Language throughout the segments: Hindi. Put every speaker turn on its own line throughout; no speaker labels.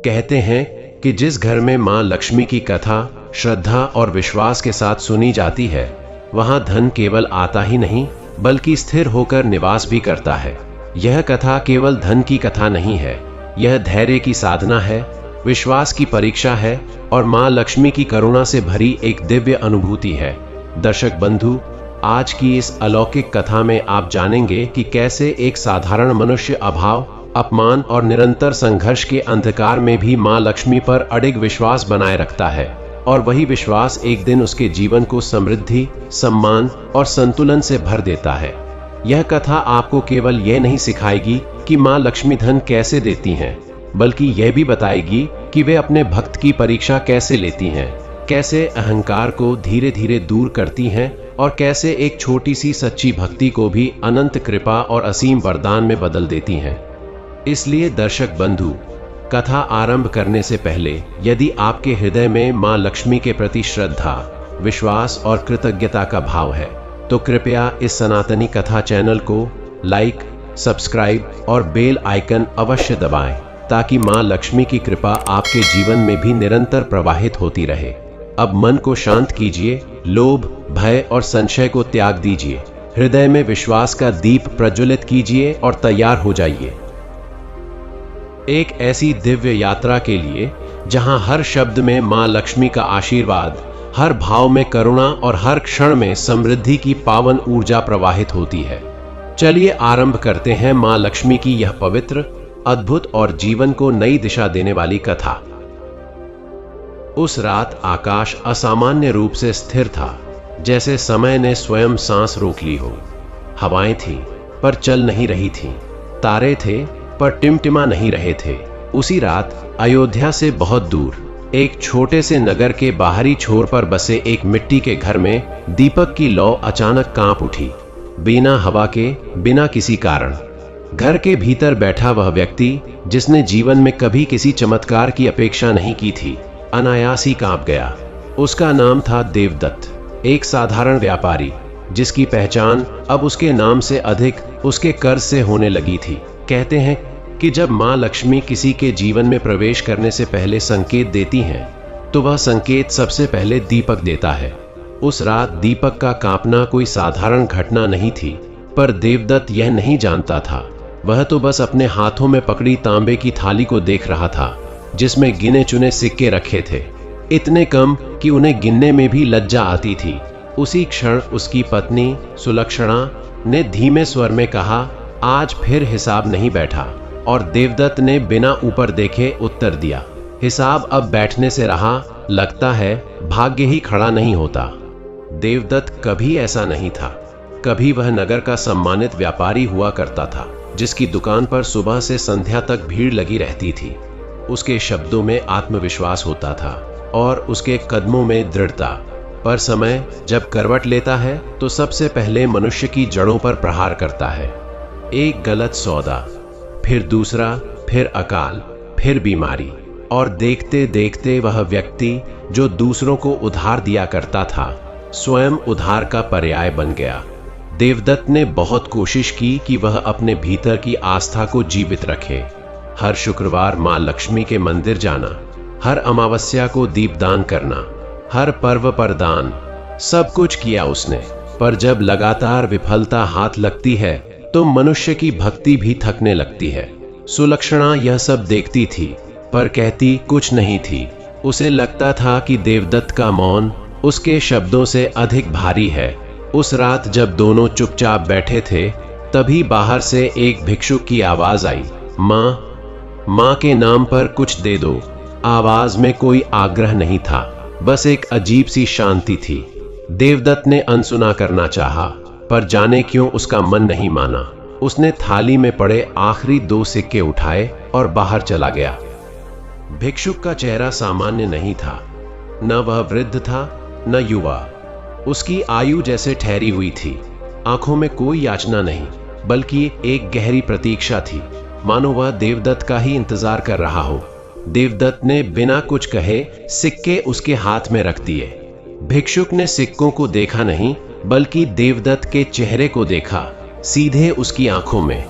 कहते हैं कि जिस घर में मां लक्ष्मी की कथा श्रद्धा और विश्वास के साथ सुनी जाती है, वहां धन केवल आता ही नहीं बल्कि स्थिर होकर निवास भी करता है। यह कथा केवल धन की कथा नहीं है, यह धैर्य की साधना है, विश्वास की परीक्षा है और मां लक्ष्मी की करुणा से भरी एक दिव्य अनुभूति है। दर्शक बंधु, आज की इस अलौकिक कथा में आप जानेंगे कि कैसे एक साधारण मनुष्य अभाव, अपमान और निरंतर संघर्ष के अंधकार में भी मां लक्ष्मी पर अडिग विश्वास बनाए रखता है और वही विश्वास एक दिन उसके जीवन को समृद्धि, सम्मान और संतुलन से भर देता है। यह कथा आपको केवल यह नहीं सिखाएगी कि मां लक्ष्मी धन कैसे देती हैं, बल्कि यह भी बताएगी कि वे अपने भक्त की परीक्षा कैसे लेती हैं, कैसे अहंकार को धीरे धीरे दूर करती हैं और कैसे एक छोटी सी सच्ची भक्ति को भी अनंत कृपा और असीम वरदान में बदल देती हैं। इसलिए दर्शक बंधु, कथा आरंभ करने से पहले यदि आपके हृदय में मां लक्ष्मी के प्रति श्रद्धा, विश्वास और कृतज्ञता का भाव है, तो कृपया इस सनातनी कथा चैनल को लाइक, सब्सक्राइब और बेल आइकन अवश्य दबाएं, ताकि मां लक्ष्मी की कृपा आपके जीवन में भी निरंतर प्रवाहित होती रहे। अब मन को शांत कीजिए, लोभ, भय और संशय को त्याग दीजिए, हृदय में विश्वास का दीप प्रज्वलित कीजिए और तैयार हो जाइए एक ऐसी दिव्य यात्रा के लिए जहां हर शब्द में मां लक्ष्मी का आशीर्वाद, हर भाव में करुणा और हर क्षण में समृद्धि की पावन ऊर्जा प्रवाहित होती है। चलिए आरंभ करते हैं मां लक्ष्मी की यह पवित्र, अद्भुत और जीवन को नई दिशा देने वाली कथा। उस रात आकाश असामान्य रूप से स्थिर था, जैसे समय ने स्वयं सांस रोक ली हो। हवाएं थीं पर चल नहीं रही थीं, तारे थे पर टिमटिमा नहीं रहे थे। उसी रात अयोध्या से बहुत दूर एक छोटे से नगर के बाहरी छोर पर बसे एक मिट्टी के घर में दीपक की लौ अचानक कांप उठी, बिना हवा के, बिना किसी कारण। घर के भीतर बैठा वह व्यक्ति जिसने जीवन में कभी किसी चमत्कार की अपेक्षा नहीं की थी, अनायास ही कांप गया। उसका नाम था देवदत्त, एक साधारण व्यापारी जिसकी पहचान अब उसके नाम से अधिक उसके कर्ज से होने लगी थी। कहते हैं कि जब मां लक्ष्मी किसी के जीवन में प्रवेश करने से पहले संकेत देती हैं, तो वह संकेत सबसे पहले दीपक देता है। उस रात दीपक का कांपना कोई साधारण घटना नहीं थी, पर देवदत्त यह नहीं जानता था। वह तो बस अपने हाथों में पकड़ी तांबे की थाली को देख रहा था, जिसमें गिने चुने सिक्के रखे थे, इतने कम कि उन्हें गिनने में भी लज्जा आती थी। उसी क्षण उसकी पत्नी सुलक्षणा ने धीमे स्वर में कहा, आज फिर हिसाब नहीं बैठा। और देवदत्त ने बिना ऊपर देखे उत्तर दिया, हिसाब अब बैठने से रहा, लगता है भाग्य ही खड़ा नहीं होता। देवदत्त कभी ऐसा नहीं था। कभी वह नगर का सम्मानित व्यापारी हुआ करता था, जिसकी दुकान पर सुबह से संध्या तक भीड़ लगी रहती थी। उसके शब्दों में आत्मविश्वास होता था और उसके कदमों में दृढ़ता। पर समय जब करवट लेता है तो सबसे पहले मनुष्य की जड़ों पर प्रहार करता है। एक गलत सौदा, फिर दूसरा, फिर अकाल, फिर बीमारी, और देखते देखते वह व्यक्ति जो दूसरों को उधार दिया करता था, स्वयं उधार का पर्याय बन गया। देवदत्त ने बहुत कोशिश की कि वह अपने भीतर की आस्था को जीवित रखे। हर शुक्रवार मां लक्ष्मी के मंदिर जाना, हर अमावस्या को दीपदान करना, हर पर्व पर दान, सब कुछ किया उसने। पर जब लगातार विफलता हाथ लगती है तो मनुष्य की भक्ति भी थकने लगती है। सुलक्षणा यह सब देखती थी, पर कहती कुछ नहीं थी। उसे लगता था कि देवदत्त का मौन उसके शब्दों से अधिक भारी है। उस रात जब दोनों चुपचाप बैठे थे, तभी बाहर से एक भिक्षुक की आवाज आई, मां के नाम पर कुछ दे दो। आवाज में कोई आग्रह नहीं था, बस एक अजीब सी शांति थी। देवदत्त ने अनसुना करना चाहा, पर जाने क्यों उसका मन नहीं माना। उसने थाली में पड़े आखिरी 2 सिक्के उठाए और बाहर चला गया। भिक्षुक का चेहरा सामान्य नहीं था, न वह वृद्ध था न युवा। उसकी आयु जैसे ठहरी हुई थी। आंखों में कोई याचना नहीं, बल्कि एक गहरी प्रतीक्षा थी, मानो वह देवदत्त का ही इंतजार कर रहा हो। देवदत्त ने बिना कुछ कहे सिक्के उसके हाथ में रख दिए। भिक्षुक ने सिक्कों को देखा नहीं, बल्कि देवदत्त के चेहरे को देखा, सीधे उसकी आंखों में।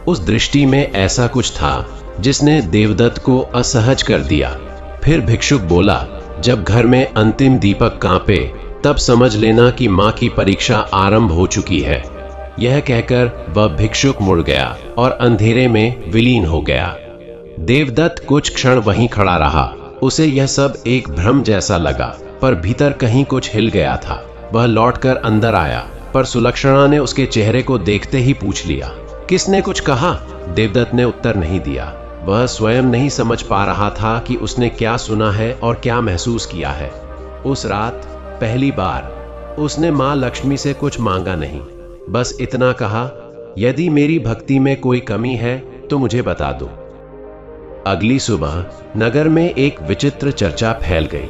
उस दृष्टि में ऐसा कुछ था जिसने देवदत्त को असहज कर दिया। फिर भिक्षुक बोला, जब घर में अंतिम दीपक कांपे तब समझ लेना कि माँ की परीक्षा आरंभ हो चुकी है। यह कहकर वह भिक्षुक मुड़ गया और अंधेरे में विलीन हो गया। देवदत्त कुछ क्षण वहीं खड़ा रहा। उसे यह सब एक भ्रम जैसा लगा, पर भीतर कहीं कुछ हिल गया था। वह लौटकर अंदर आया, पर सुलक्षणा ने उसके चेहरे को देखते ही पूछ लिया, किसने कुछ कहा? देवदत्त ने उत्तर नहीं दिया। वह स्वयं नहीं समझ पा रहा था कि उसने क्या सुना है और क्या महसूस किया है। उस रात पहली बार उसने मां लक्ष्मी से कुछ मांगा नहीं, बस इतना कहा, यदि मेरी भक्ति में कोई कमी है तो मुझे बता दो। अगली सुबह नगर में एक विचित्र चर्चा फैल गई।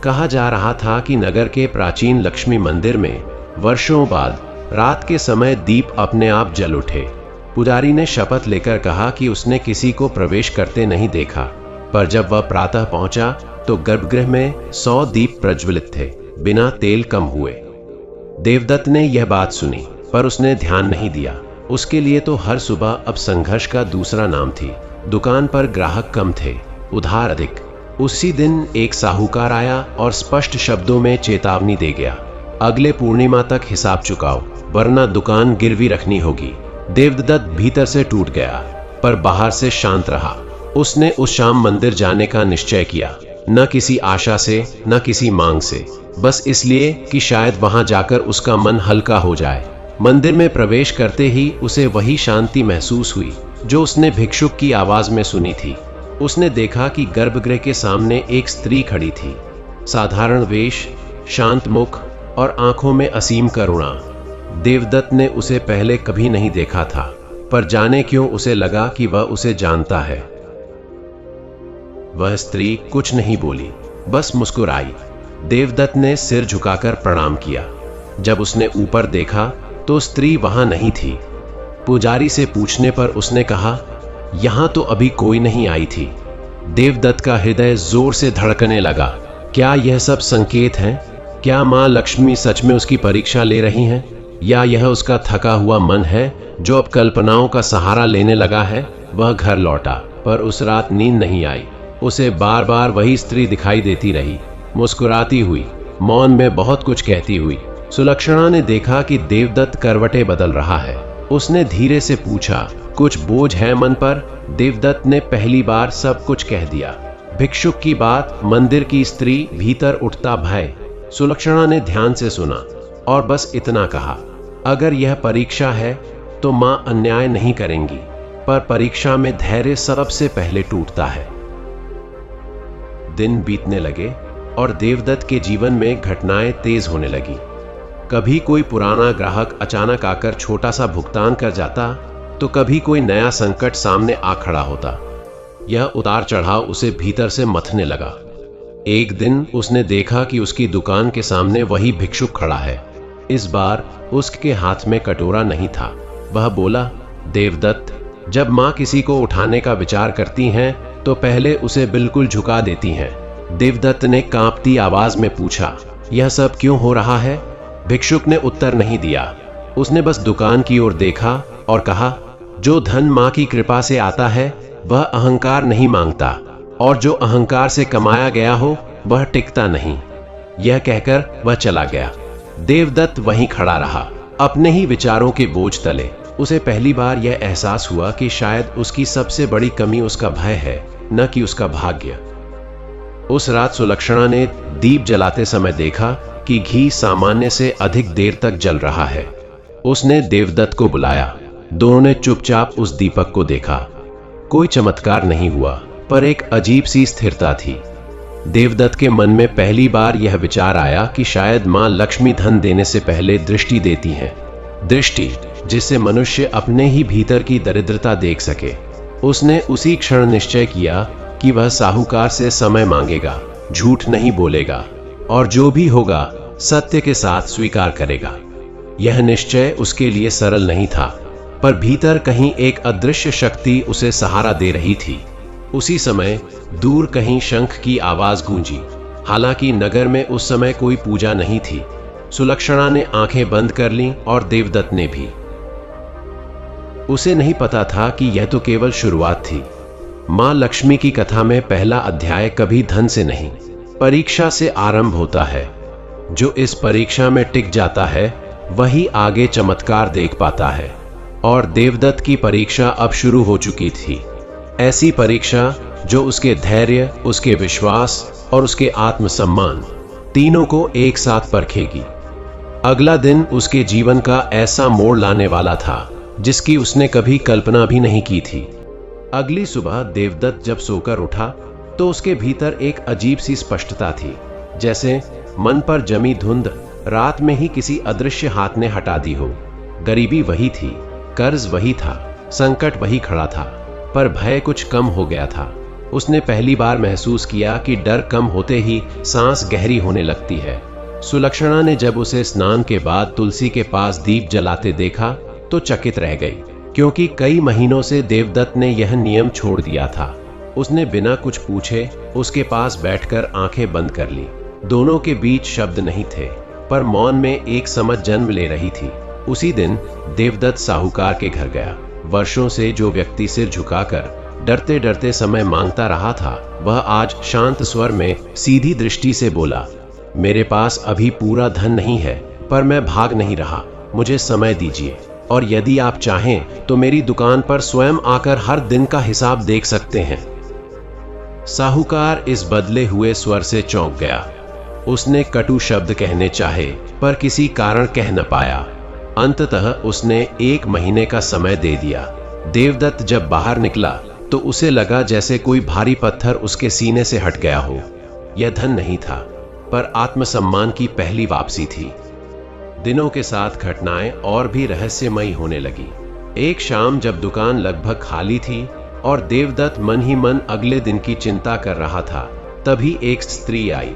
कहा जा रहा था कि नगर के प्राचीन लक्ष्मी मंदिर में वर्षों बाद रात के समय दीप अपने आप जल उठे। पुजारी ने शपथ लेकर कहा कि उसने किसी को प्रवेश करते नहीं देखा, पर जब वह प्रातः पहुंचा तो गर्भगृह में 100 दीप प्रज्वलित थे, बिना तेल कम हुए। देवदत्त ने यह बात सुनी, पर उसने ध्यान नहीं दिया। उसके लिए तो हर सुबह अब संघर्ष का दूसरा नाम थी। दुकान पर ग्राहक कम थे, उधार अधिक। उसी दिन एक साहूकार आया और स्पष्ट शब्दों में चेतावनी दे गया, अगले पूर्णिमा तक हिसाब चुकाओ, वरना दुकान गिरवी रखनी होगी। देवदत्त भीतर से टूट गया, पर बाहर से शांत रहा। उसने उस शाम मंदिर जाने का निश्चय किया, न किसी आशा से न किसी मांग से, बस इसलिए कि शायद वहां जाकर उसका मन हल्का हो जाए। मंदिर में प्रवेश करते ही उसे वही शांति महसूस हुई जो उसने भिक्षुक की आवाज में सुनी थी। उसने देखा कि गर्भगृह के सामने एक स्त्री खड़ी थी, साधारण वेश, शांत मुख और आंखों में असीम करुणा। देवदत्त ने उसे पहले कभी नहीं देखा था, पर जाने क्यों उसे लगा कि वह उसे जानता है। वह स्त्री कुछ नहीं बोली, बस मुस्कुराई। देवदत्त ने सिर झुकाकर प्रणाम किया। जब उसने ऊपर देखा तो स्त्री वहां नहीं थी। पुजारी से पूछने पर उसने कहा, यहां तो अभी कोई नहीं आई थी। देवदत्त का हृदय जोर से धड़कने लगा। क्या यह सब संकेत हैं? क्या मां लक्ष्मी सच में उसकी परीक्षा ले रही हैं? या यह उसका थका हुआ मन है जो अब कल्पनाओं का सहारा लेने लगा है? वह घर लौटा, पर उस रात नींद नहीं आई। उसे बार बार वही स्त्री दिखाई देती रही, मुस्कुराती हुई, मौन में बहुत कुछ कहती हुई। सुलक्षणा ने देखा कि देवदत्त करवटें बदल रहा है। उसने धीरे से पूछा, कुछ बोझ है मन पर? देवदत्त ने पहली बार सब कुछ कह दिया। भिक्षुक की बात, मंदिर की स्त्री, भीतर उठता भय। सुलक्षणा ने ध्यान से सुना और बस इतना कहा, अगर यह परीक्षा है तो मां अन्याय नहीं करेंगी, पर परीक्षा में धैर्य सबसे पहले टूटता है। दिन बीतने लगे और देवदत्त के जीवन में घटनाएं तेज होने लगी। कभी कोई पुराना ग्राहक अचानक आकर छोटा सा भुगतान कर जाता, तो कभी कोई नया संकट सामने आ खड़ा होता। यह उतार चढ़ाव उसे भीतर से मथने लगा। एक दिन उसने देखा कि उसकी दुकान के सामने वही भिक्षुक खड़ा है। इस बार उसके हाथ में कटोरा नहीं था। वह बोला, देवदत्त, जब मां किसी को उठाने का विचार करती हैं तो पहले उसे बिल्कुल झुका देती हैं। देवदत्त ने कांपती आवाज में पूछा, यह सब क्यों हो रहा है? भिक्षुक ने उत्तर नहीं दिया। उसने बस दुकान की ओर देखा और कहा, जो धन मां की कृपा से आता है वह अहंकार नहीं मांगता, और जो अहंकार से कमाया गया हो वह टिकता नहीं। यह कहकर वह चला गया। देवदत्त वहीं खड़ा रहा, अपने ही विचारों के बोझ तले। उसे पहली बार यह एहसास हुआ कि शायद उसकी सबसे बड़ी कमी उसका भय है, न कि उसका भाग्य। उस रात सुलक्षणा ने दीप जलाते समय देखा कि घी सामान्य से अधिक देर तक जल रहा है। उसने देवदत्त को बुलाया। दोनों ने चुपचाप उस दीपक को देखा। कोई चमत्कार नहीं हुआ, पर एक अजीब सी स्थिरता थी। देवदत्त के मन में पहली बार यह विचार आया कि शायद मां लक्ष्मी धन देने से पहले दृष्टि देती हैं, दृष्टि जिससे मनुष्य अपने ही भीतर की दरिद्रता देख सके। उसने उसी क्षण निश्चय किया कि वह साहूकार से समय मांगेगा, झूठ नहीं बोलेगा, और जो भी होगा सत्य के साथ स्वीकार करेगा। यह निश्चय उसके लिए सरल नहीं था, पर भीतर कहीं एक अदृश्य शक्ति उसे सहारा दे रही थी। उसी समय दूर कहीं शंख की आवाज गूंजी। हालांकि नगर में उस समय कोई पूजा नहीं थी। सुलक्षणा ने आंखें बंद कर लीं और देवदत्त ने भी। उसे नहीं पता था कि यह तो केवल शुरुआत थी। माँ लक्ष्मी की कथा में पहला अध्याय कभी धन से नहीं, परीक्षा से आरंभ होता है। जो इस परीक्षा में टिक जाता है वही आगे चमत्कार देख पाता है। और देवदत्त की परीक्षा अब शुरू हो चुकी थी। ऐसी परीक्षा जो उसके धैर्य, उसके विश्वास और उसके आत्मसम्मान तीनों को एक साथ परखेगी। अगला दिन उसके जीवन का ऐसा मोड़ लाने वाला था जिसकी उसने कभी कल्पना भी नहीं की थी। अगली सुबह देवदत्त जब सोकर उठा तो उसके भीतर एक अजीब सी स्पष्टता थी, जैसे मन पर जमी धुंध रात में ही किसी अदृश्य हाथ ने हटा दी हो। गरीबी वही थी, कर्ज वही था, संकट वही खड़ा था, पर भय कुछ कम हो गया था। उसने पहली बार महसूस किया कि डर कम होते ही सांस गहरी होने लगती है। सुलक्षणा ने जब उसे स्नान के बाद तुलसी के पास दीप जलाते देखा तो चकित रह गई, क्योंकि कई महीनों से देवदत्त ने यह नियम छोड़ दिया था। उसने बिना कुछ पूछे उसके पास बैठकर आंखें बंद कर ली। दोनों के बीच शब्द नहीं थे, पर मौन में एक समझ जन्म ले रही थी। उसी दिन देवदत्त साहूकार के घर गया। वर्षों से जो व्यक्ति सिर झुकाकर डरते डरते समय मांगता रहा था, वह आज शांत स्वर में सीधी दृष्टि से बोला, मेरे पास अभी पूरा धन नहीं है, पर मैं भाग नहीं रहा, मुझे समय दीजिए, और यदि आप चाहें तो मेरी दुकान पर स्वयं आकर हर दिन का हिसाब देख सकते हैं। साहूकार इस बदले हुए स्वर से चौंक गया। उसने कटु शब्द कहने चाहे, पर किसी कारण कह न पाया। अंततः उसने 1 महीने का समय दे दिया। देवदत्त जब बाहर निकला तो उसे लगा जैसे कोई भारी पत्थर उसके सीने से हट गया हो। यह धन नहीं था, पर आत्मसम्मान की पहली वापसी थी। दिनों के साथ घटनाएं और भी रहस्यमयी होने लगी। एक शाम जब दुकान लगभग खाली थी और देवदत्त मन ही मन अगले दिन की चिंता कर रहा था, तभी एक स्त्री आई।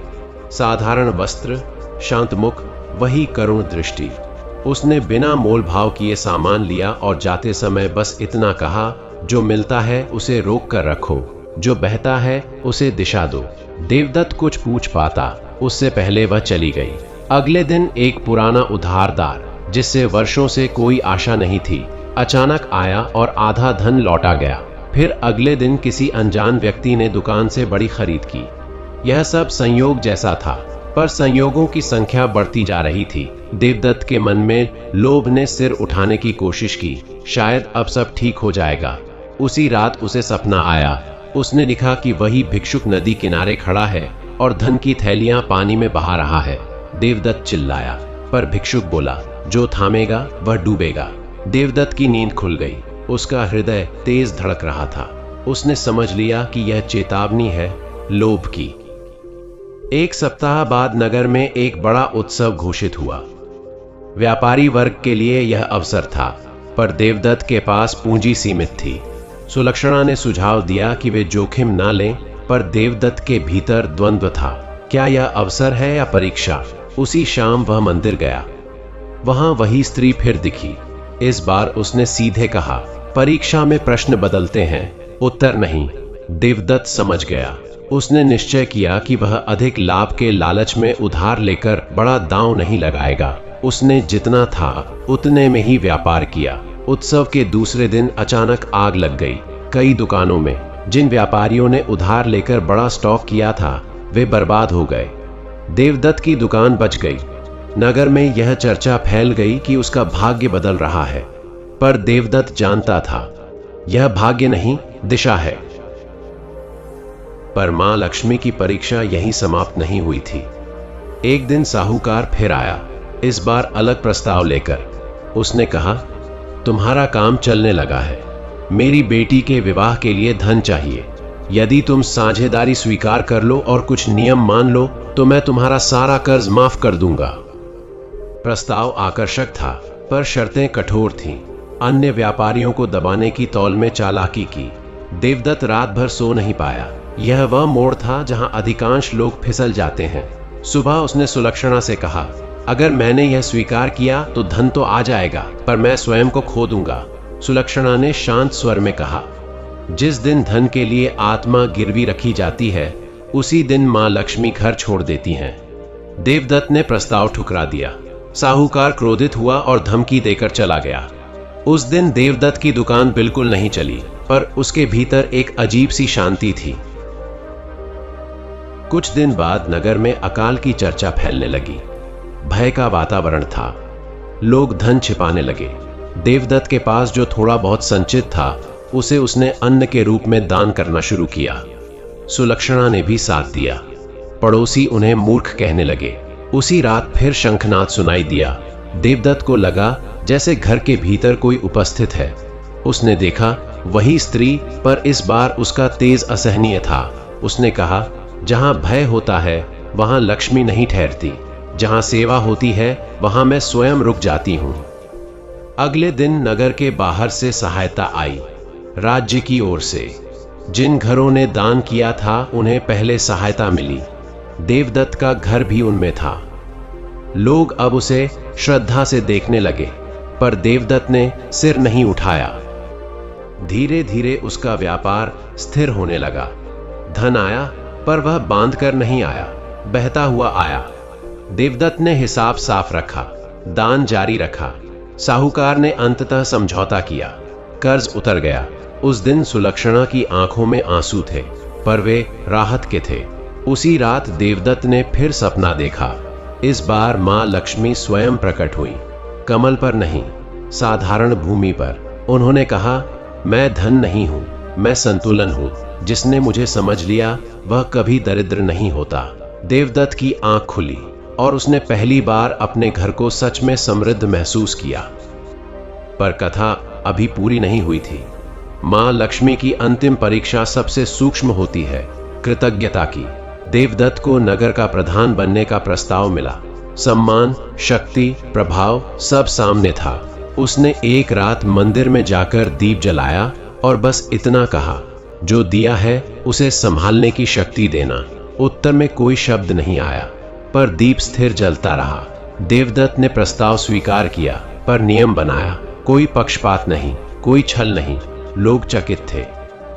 साधारण वस्त्र, शांत मुख, वही करुण दृष्टि। उसने बिना मोल भाव किए सामान लिया और जाते समय बस इतना कहा, जो मिलता है उसे रोक कर रखो, जो बहता है उसे दिशा दो। देवदत्त कुछ पूछ पाता उससे पहले वह चली गई। अगले दिन एक पुराना उधारदार, जिससे वर्षों से कोई आशा नहीं थी, अचानक आया और आधा धन लौटा गया। फिर अगले दिन किसी अनजान व्यक्ति ने दुकान से बड़ी खरीद की। यह सब संयोग जैसा था, पर संयोगों की संख्या बढ़ती जा रही थी। देवदत्त के मन में लोभ ने सिर उठाने की कोशिश की, शायद अब सब ठीक हो जाएगा। उसी रात उसे सपना आया। उसने दिखा कि वही भिक्षुक नदी किनारे खड़ा है और धन की थैलियां पानी में बहा रहा है। देवदत्त चिल्लाया, पर भिक्षुक बोला, जो थामेगा वह डूबेगा। देवदत्त की नींद खुल गई। उसका हृदय तेज धड़क रहा था। उसने समझ लिया कि यह चेतावनी है लोभ की। 1 सप्ताह बाद नगर में एक बड़ा उत्सव घोषित हुआ। व्यापारी वर्ग के लिए यह अवसर था, पर देवदत्त के पास पूंजी सीमित थी। सुलक्षणा ने सुझाव दिया कि वे जोखिम ना लें, पर देवदत्त के भीतर द्वंद्व था, क्या यह अवसर है या परीक्षा। उसी शाम वह मंदिर गया। वहां वही स्त्री फिर दिखी। इस बार उसने सीधे कहा, परीक्षा में प्रश्न बदलते हैं, उत्तर नहीं। देवदत्त समझ गया। उसने निश्चय किया कि वह अधिक लाभ के लालच में उधार लेकर बड़ा दांव नहीं लगाएगा। उसने जितना था उतने में ही व्यापार किया। उत्सव के दूसरे दिन अचानक आग लग गई। कई दुकानों में जिन व्यापारियों ने उधार लेकर बड़ा स्टॉक किया था, वे बर्बाद हो गए। देवदत्त की दुकान बच गई। नगर में यह चर्चा फैल गई कि उसका भाग्य बदल रहा है, पर देवदत्त जानता था यह भाग्य नहीं, दिशा है। पर मां लक्ष्मी की परीक्षा यहीं समाप्त नहीं हुई थी। एक दिन साहूकार फिर आया, इस बार अलग प्रस्ताव लेकर। उसने कहा, तुम्हारा काम चलने लगा है। मेरी बेटी के विवाह के लिए धन चाहिए। यदि तुम साझेदारी स्वीकार कर लो और कुछ नियम मान लो तो मैं तुम्हारा सारा कर्ज माफ कर दूंगा। प्रस्ताव आकर्षक था, पर शर्तें कठोर थीं। अन्य व्यापारियों को दबाने की तौल में चालाकी की। देवदत्त रात भर सो नहीं पाया। यह वह मोड़ था जहां अधिकांश लोग फिसल जाते हैं। सुबह उसने सुलक्षणा से कहा, अगर मैंने यह स्वीकार किया तो धन तो आ जाएगा, पर मैं स्वयं को खो दूंगा। सुलक्षणा ने शांत स्वर में कहा, जिस दिन धन के लिए आत्मा गिरवी रखी जाती है, उसी दिन मां लक्ष्मी घर छोड़ देती हैं। देवदत्त ने प्रस्ताव ठुकरा दिया। साहूकार क्रोधित हुआ और धमकी देकर चला गया। उस दिन देवदत्त की दुकान बिल्कुल नहीं चली। पर उसके भीतर एक अजीब सी शांति थी। कुछ दिन बाद नगर में अकाल की चर्चा फैलने लगी। भय का वातावरण था। लोग धन छिपाने लगे। देवदत्त के पास जो थोड़ा बहुत संचित था उसे उसने अन्न के रूप में दान करना शुरू किया। सुलक्षणा ने भी साथ दिया। पड़ोसी उन्हें मूर्ख कहने लगे। उसी रात फिर शंखनाद सुनाई दिया। देवदत्त को लगा जैसे घर के भीतर कोई उपस्थित है। उसने देखा वही स्त्री, पर इस बार उसका तेज असहनीय था। उसने कहा, जहां भय होता है वहां लक्ष्मी नहीं ठहरती, जहां सेवा होती है वहां मैं स्वयं रुक जाती हूं। अगले दिन नगर के बाहर से सहायता आई, राज्य की ओर से। जिन घरों ने दान किया था उन्हें पहले सहायता मिली। देवदत्त का घर भी उनमें था। लोग अब उसे श्रद्धा से देखने लगे, पर देवदत्त ने सिर नहीं उठाया। धीरे धीरे उसका व्यापार स्थिर होने लगा। धन आया, पर वह बांध कर नहीं आया, बहता हुआ आया। देवदत्त ने हिसाब साफ रखा, दान जारी रखा। साहूकार ने अंततः समझौता किया, कर्ज उतर गया। उस दिन सुलक्षणा की आंखों में आंसू थे, पर वे राहत के थे। उसी रात देवदत्त ने फिर सपना देखा। इस बार मां लक्ष्मी स्वयं प्रकट हुई, कमल पर नहीं, साधारण भूमि पर। उन्होंने कहा, मैं धन नहीं हूं, मैं संतुलन हूं। जिसने मुझे समझ लिया वह कभी दरिद्र नहीं होता। देवदत्त की आंख खुली और उसने पहली बार अपने घर को सच में समृद्ध महसूस किया। पर कथा अभी पूरी नहीं हुई थी। मां लक्ष्मी की अंतिम परीक्षा सबसे सूक्ष्म होती है, कृतज्ञता की। देवदत्त को नगर का प्रधान बनने का प्रस्ताव मिला। सम्मान, शक्ति, प्रभाव सब सामने था। उसने एक रात मंदिर में जाकर दीप जलाया और बस इतना कहा, जो दिया है उसे संभालने की शक्ति देना। उत्तर में कोई शब्द नहीं आया, पर दीप स्थिर जलता रहा। देवदत्त ने प्रस्ताव स्वीकार किया, पर नियम बनाया, कोई पक्षपात नहीं, कोई छल नहीं। लोग चकित थे।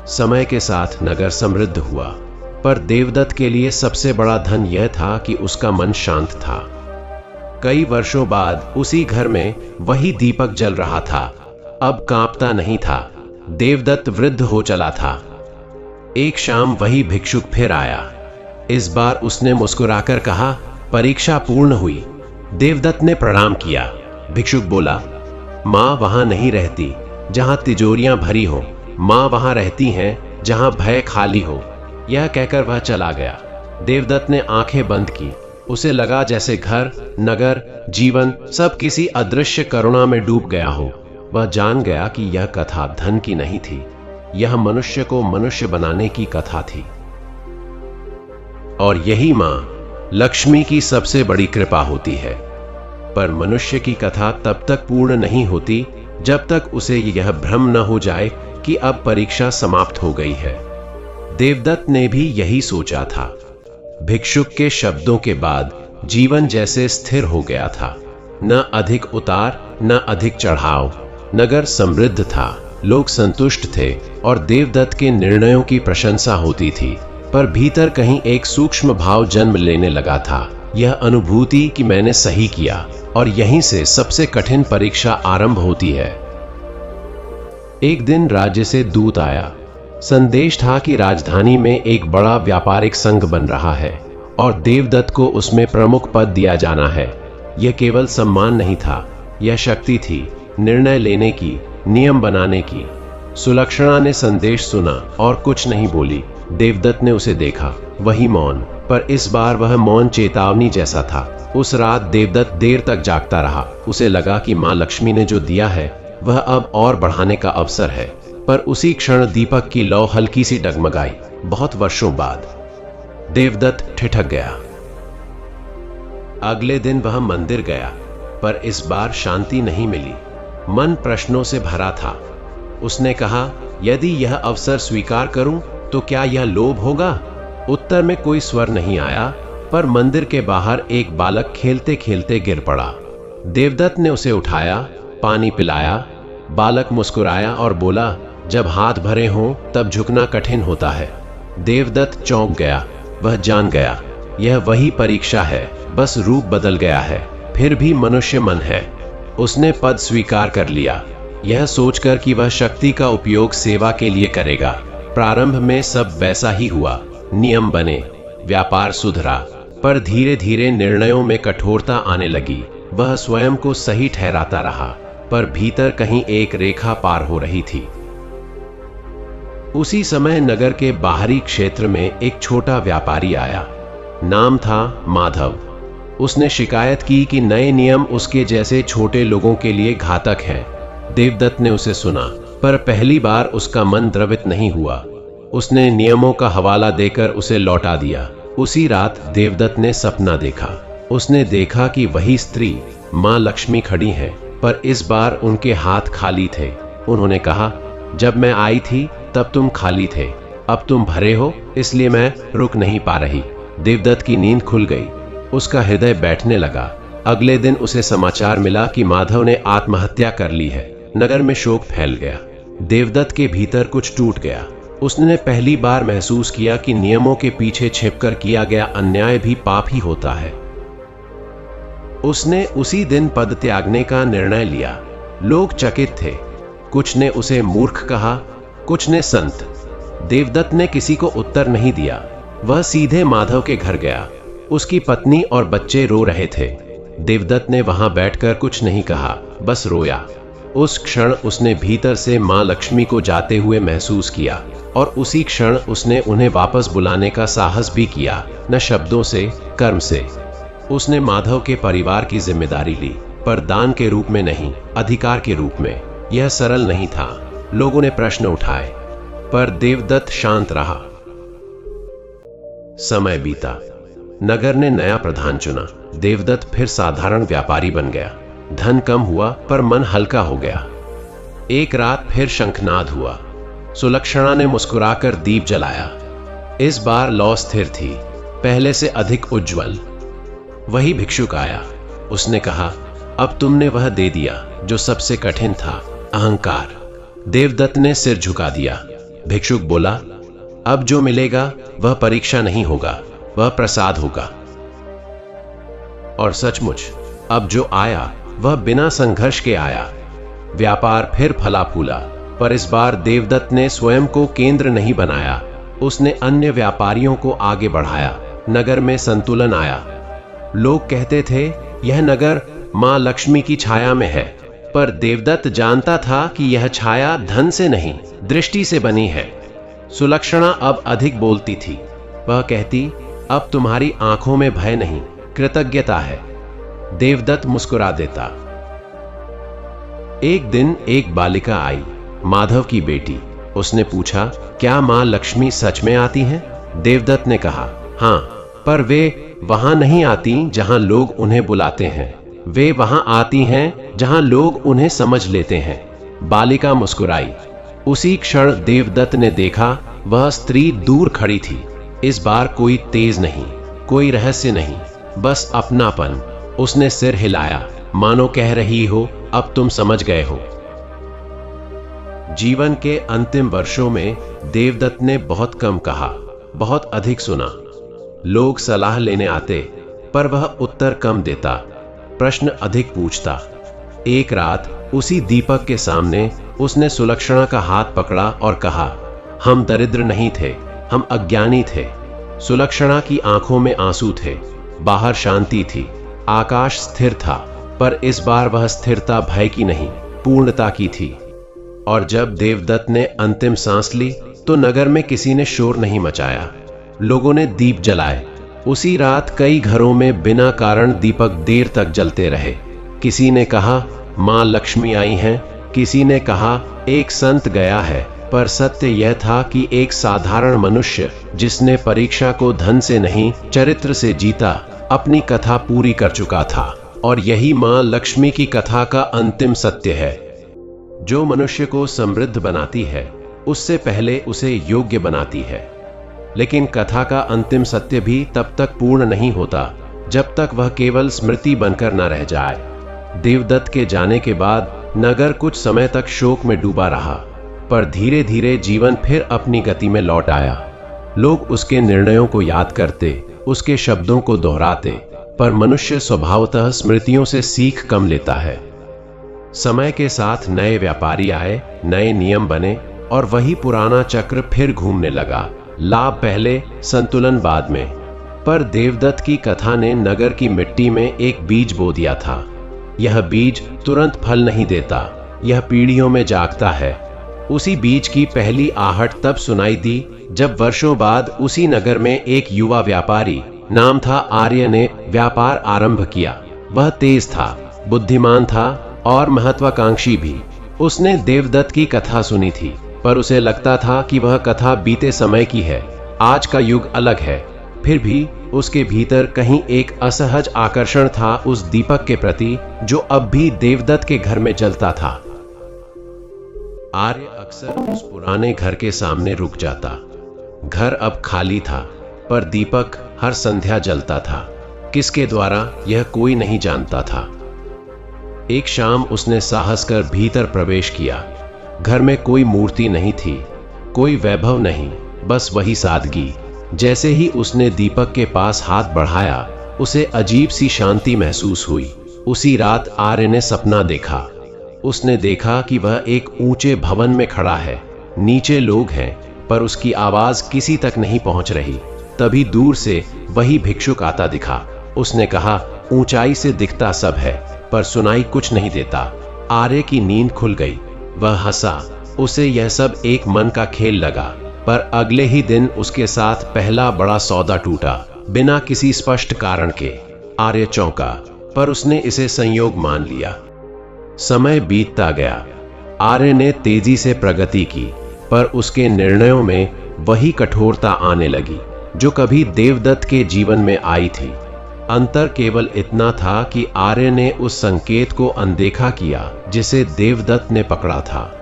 समय के साथ नगर समृद्ध हुआ, पर देवदत्त के लिए सबसे बड़ा धन यह था कि उसका मन शांत था। कई वर्षों बाद उसी घर में वही दीपक जल रहा था, अब कांपता नहीं था। देवदत्त वृद्ध हो चला था। एक शाम वही भिक्षुक फिर आया। इस बार उसने मुस्कुराकर कहा, परीक्षा पूर्ण हुई। देवदत्त ने प्रणाम किया। भिक्षुक बोला, मां वहां नहीं रहती जहां तिजोरियां भरी हो, मां वहां रहती हैं जहां भय खाली हो। यह कहकर वह चला गया। देवदत्त ने आंखें बंद की। उसे लगा जैसे घर, नगर, जीवन सब किसी अदृश्य करुणा में डूब गया हो। वह जान गया कि यह कथा धन की नहीं थी, यह मनुष्य को मनुष्य बनाने की कथा थी। और यही मां लक्ष्मी की सबसे बड़ी कृपा होती है। पर मनुष्य की कथा तब तक पूर्ण नहीं होती जब तक उसे यह भ्रम न हो जाए कि अब परीक्षा समाप्त हो गई है। देवदत्त ने भी यही सोचा था। भिक्षुक के शब्दों के बाद जीवन जैसे स्थिर हो गया था। न अधिक उतार, न अधिक चढ़ाव। नगर समृद्ध था, लोग संतुष्ट थे और देवदत्त के निर्णयों की प्रशंसा होती थी। पर भीतर कहीं एक सूक्ष्म भाव जन्म लेने लगा था, यह अनुभूति कि मैंने सही किया। और यहीं से सबसे कठिन परीक्षा आरंभ होती है। एक दिन राज्य से दूत आया। संदेश था कि राजधानी में एक बड़ा व्यापारिक संघ बन रहा है और देवदत्त को उसमें प्रमुख पद दिया जाना है। यह केवल सम्मान नहीं था, यह शक्ति थी, निर्णय लेने की, नियम बनाने की। सुलक्षणा ने संदेश सुना और कुछ नहीं बोली। देवदत्त ने उसे देखा, वही मौन, पर इस बार वह मौन चेतावनी जैसा था। उस रात देवदत्त देर तक जागता रहा। उसे लगा कि मां लक्ष्मी ने जो दिया है वह अब और बढ़ाने का अवसर है। पर उसी क्षण दीपक की लौ हल्की सी डगमगाई। बहुत वर्षों बाद देवदत्त ठिठक गया। अगले दिन वह मंदिर गया, पर इस बार शांति नहीं मिली। मन प्रश्नों से भरा था। उसने कहा, यदि यह अवसर स्वीकार करूं तो क्या यह लोभ होगा? उत्तर में कोई स्वर नहीं आया, पर मंदिर के बाहर एक बालक खेलते खेलते गिर पड़ा। देवदत्त ने उसे उठाया, पानी पिलाया। बालक मुस्कुराया और बोला, जब हाथ भरे हों तब झुकना कठिन होता है। देवदत्त चौंक गया। वह जान गया, यह वही परीक्षा है, बस रूप बदल गया है, फिर भी मनुष्य मन है। उसने पद स्वीकार कर लिया। यह सोचकर कि वह शक्ति का उपयोग सेवा के लिए करेगा। प्रारंभ में सब वैसा ही हुआ, नियम बने, व्यापार सुधरा, पर धीरे धीरे निर्णयों में कठोरता आने लगी। वह स्वयं को सही ठहराता रहा, पर भीतर कहीं एक रेखा पार हो रही थी। उसी समय नगर के बाहरी क्षेत्र में एक छोटा व्यापारी आया। नाम था माधव। उसने शिकायत की कि नए नियम उसके जैसे छोटे लोगों के लिए घातक हैं। देवदत्त ने उसे सुना, पर पहली बार उसका मन द्रवित नहीं हुआ। उसने नियमों का हवाला देकर उसे लौटा दिया। उसी रात देवदत्त ने सपना देखा। उसने देखा कि वही स्त्री मां लक्ष्मी खड़ी है, पर इस बार उनके हाथ खाली थे। उन्होंने कहा, जब मैं आई थी तब तुम खाली थे, अब तुम भरे हो, इसलिए मैं रुक नहीं पा रही। देवदत्त की नींद खुल गई। उसका हृदय बैठने लगा। अगले दिन उसे समाचार मिला कि माधव ने आत्महत्या कर ली है। नगर में शोक फैल गया। देवदत्त के भीतर कुछ टूट गया। उसने पहली बार महसूस किया कि नियमों के पीछे छिपकर किया गया अन्याय भी पाप ही होता है। उसने उसी दिन पद त्यागने का निर्णय लिया। लोग चकित थे। कुछ ने उसे मूर्ख कहा, कुछ ने संत। देवदत्त ने किसी को उत्तर नहीं दिया। वह सीधे माधव के घर गया। उसकी पत्नी और बच्चे रो रहे थे। देवदत्त ने वहां बैठकर कुछ नहीं कहा, बस रोया। उस क्षण उसने भीतर से मां लक्ष्मी को जाते हुए महसूस किया, और उसी क्षण उसने उन्हें वापस बुलाने का साहस भी किया, न शब्दों से, कर्म से। उसने माधव के परिवार की जिम्मेदारी ली, पर दान के रूप में नहीं, अधिकार के रूप में। यह सरल नहीं था। लोगों ने प्रश्न उठाए, पर देवदत्त शांत रहा। समय बीता। नगर ने नया प्रधान चुना। देवदत्त फिर साधारण व्यापारी बन गया। धन कम हुआ, पर मन हल्का हो गया। एक रात फिर शंखनाद हुआ। सुलक्षणा ने मुस्कुराकर दीप जलाया। इस बार लौ स्थिर थी, पहले से अधिक उज्जवल। वही भिक्षुक आया। उसने कहा, अब तुमने वह दे दिया जो सबसे कठिन था, अहंकार। देवदत्त ने सिर झुका दिया। भिक्षुक बोला, अब जो मिलेगा वह परीक्षा नहीं होगा, वह प्रसाद होगा। और सचमुच अब जो आया वह बिना संघर्ष के आया। व्यापार फिर फला फूला, पर इस बार देवदत्त ने स्वयं को केंद्र नहीं बनाया। उसने अन्य व्यापारियों को आगे बढ़ाया। नगर में संतुलन आया। लोग कहते थे, यह नगर मां लक्ष्मी की छाया में है, पर देवदत्त जानता था कि यह छाया धन से नहीं, दृष्टि से बनी है। सुलक्षणा अब अधिक बोलती थी। वह कहती, अब तुम्हारी आंखों में भय नहीं, कृतज्ञता है। देवदत्त मुस्कुरा देता। एक दिन एक बालिका आई, माधव की बेटी। उसने पूछा, क्या मां लक्ष्मी सच में आती हैं? देवदत्त ने कहा, हां, पर वे वहां नहीं आती जहां लोग उन्हें बुलाते हैं। वे वहां आती हैं जहां लोग उन्हें समझ लेते हैं। बालिका मुस्कुराई। उसी क्षण देवदत्त ने देखा, वह स्त्री दूर खड़ी थी। इस बार कोई तेज नहीं, कोई रहस्य नहीं, बस अपनापन। उसने सिर हिलाया, मानो कह रही हो, अब तुम समझ गए हो। जीवन के अंतिम वर्षों में देवदत्त ने बहुत कम कहा, बहुत अधिक सुना। लोग सलाह लेने आते, पर वह उत्तर कम देता, प्रश्न अधिक पूछता। एक रात उसी दीपक के सामने उसने सुलक्षणा का हाथ पकड़ा और कहा, हम दरिद्र नहीं थे, हम अज्ञानी थे। सुलक्षणा की आंखों में आंसू थे। बाहर शांति थी, आकाश स्थिर था, पर इस बार वह स्थिरता भय की नहीं, पूर्णता की थी। और जब देवदत्त ने अंतिम सांस ली, तो नगर में किसी ने शोर नहीं मचाया। लोगों ने दीप जलाए। उसी रात कई घरों में बिना कारण दीपक देर तक जलते रहे। किसी ने कहा, मां लक्ष्मी आई हैं, किसी ने कहा, एक संत गया है, पर सत्य यह था कि एक साधारण मनुष्य जिसने परीक्षा को धन से नहीं, चरित्र से जीता, अपनी कथा पूरी कर चुका था। और यही मां लक्ष्मी की कथा का अंतिम सत्य है। जो मनुष्य को समृद्ध बनाती है, उससे पहले उसे योग्य बनाती है। लेकिन कथा का अंतिम सत्य भी तब तक पूर्ण नहीं होता, जब तक वह केवल स्मृति बनकर न रह जाए। देवदत्त के जाने के बाद नगर कुछ समय तक शोक में डूबा रहा, पर धीरे धीरे जीवन फिर अपनी गति में लौट आया। लोग उसके निर्णयों को याद करते, उसके शब्दों को दोहराते, पर मनुष्य स्वभावतः स्मृतियों से सीख कम लेता है। समय के साथ नए व्यापारी आए, नए नियम बने और वही पुराना चक्र फिर घूमने लगा। लाभ पहले, संतुलन बाद में। पर देवदत्त की कथा ने नगर की मिट्टी में एक बीज बो दिया था। यह बीज तुरंत फल नहीं देता, यह पीढ़ियों में जागता है। उसी बीज की पहली आहट तब सुनाई दी जब वर्षों बाद उसी नगर में एक युवा व्यापारी, नाम था आर्य, ने व्यापार आरंभ किया। वह तेज था, बुद्धिमान था और महत्वाकांक्षी भी। उसने देवदत्त की कथा सुनी थी, पर उसे लगता था कि वह कथा बीते समय की है, आज का युग अलग है। फिर भी उसके भीतर कहीं एक असहज आकर्षण था उस दीपक के प्रति जो अब भी देवदत्त के घर में जलता था। आर्य अक्सर उस पुराने घर के सामने रुक जाता। घर अब खाली था, पर दीपक हर संध्या जलता था। किसके द्वारा यह कोई नहीं जानता था। एक शाम उसने साहस कर भीतर प्रवेश किया। घर में कोई मूर्ति नहीं थी, कोई वैभव नहीं, बस वही सादगी। जैसे ही उसने दीपक के पास हाथ बढ़ाया, उसे अजीब सी शांति महसूस हुई। उसी रात आर्य ने सपना देखा। उसने देखा कि वह एक ऊंचे भवन में खड़ा है। नीचे लोग हैं, पर उसकी आवाज किसी तक नहीं पहुंच रही। तभी दूर से वही भिक्षुक आता दिखा। उसने कहा, ऊंचाई से दिखता सब है, पर सुनाई कुछ नहीं देता। आर्य की नींद खुल गई। वह हंसा। उसे यह सब एक मन का खेल लगा। पर अगले ही दिन उसके साथ पहला बड़ा सौदा टूटा, बिना किसी स्पष्ट कारण के। आर्य चौंका, पर उसने इसे संयोग मान लिया। समय बीतता गया। आर्य ने तेजी से प्रगति की, पर उसके निर्णयों में वही कठोरता आने लगी जो कभी देवदत्त के जीवन में आई थी। अंतर केवल इतना था कि आर्य ने उस संकेत को अनदेखा किया जिसे देवदत्त ने पकड़ा था।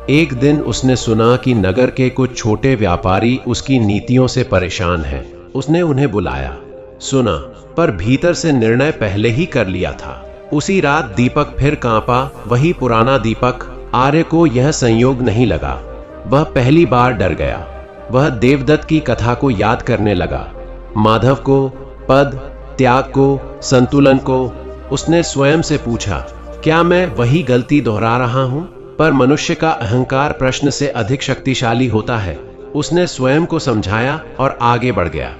एक दिन उसने सुना कि नगर के कुछ छोटे व्यापारी उसकी नीतियों से परेशान हैं। उसने उन्हें बुलाया, सुना, पर भीतर से निर्णय पहले ही कर लिया था। उसी रात दीपक फिर कांपा, वही पुराना दीपक। आर्य को यह संयोग नहीं लगा। वह पहली बार डर गया। वह देवदत्त की कथा को याद करने लगा, माधव को, पद, त्याग को, संतुलन को। उसने स्वयं से पूछा, क्या मैं वही गलती दोहरा रहा हूं? पर मनुष्य का अहंकार प्रश्न से अधिक शक्तिशाली होता है। उसने स्वयं को समझाया और आगे बढ़ गया।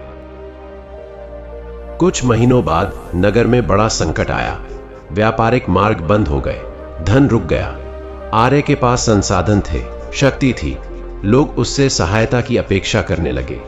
कुछ महीनों बाद नगर में बड़ा संकट आया। व्यापारिक मार्ग बंद हो गए, धन रुक गया। आर्य के पास संसाधन थे, शक्ति थी। लोग उससे सहायता की अपेक्षा करने लगे।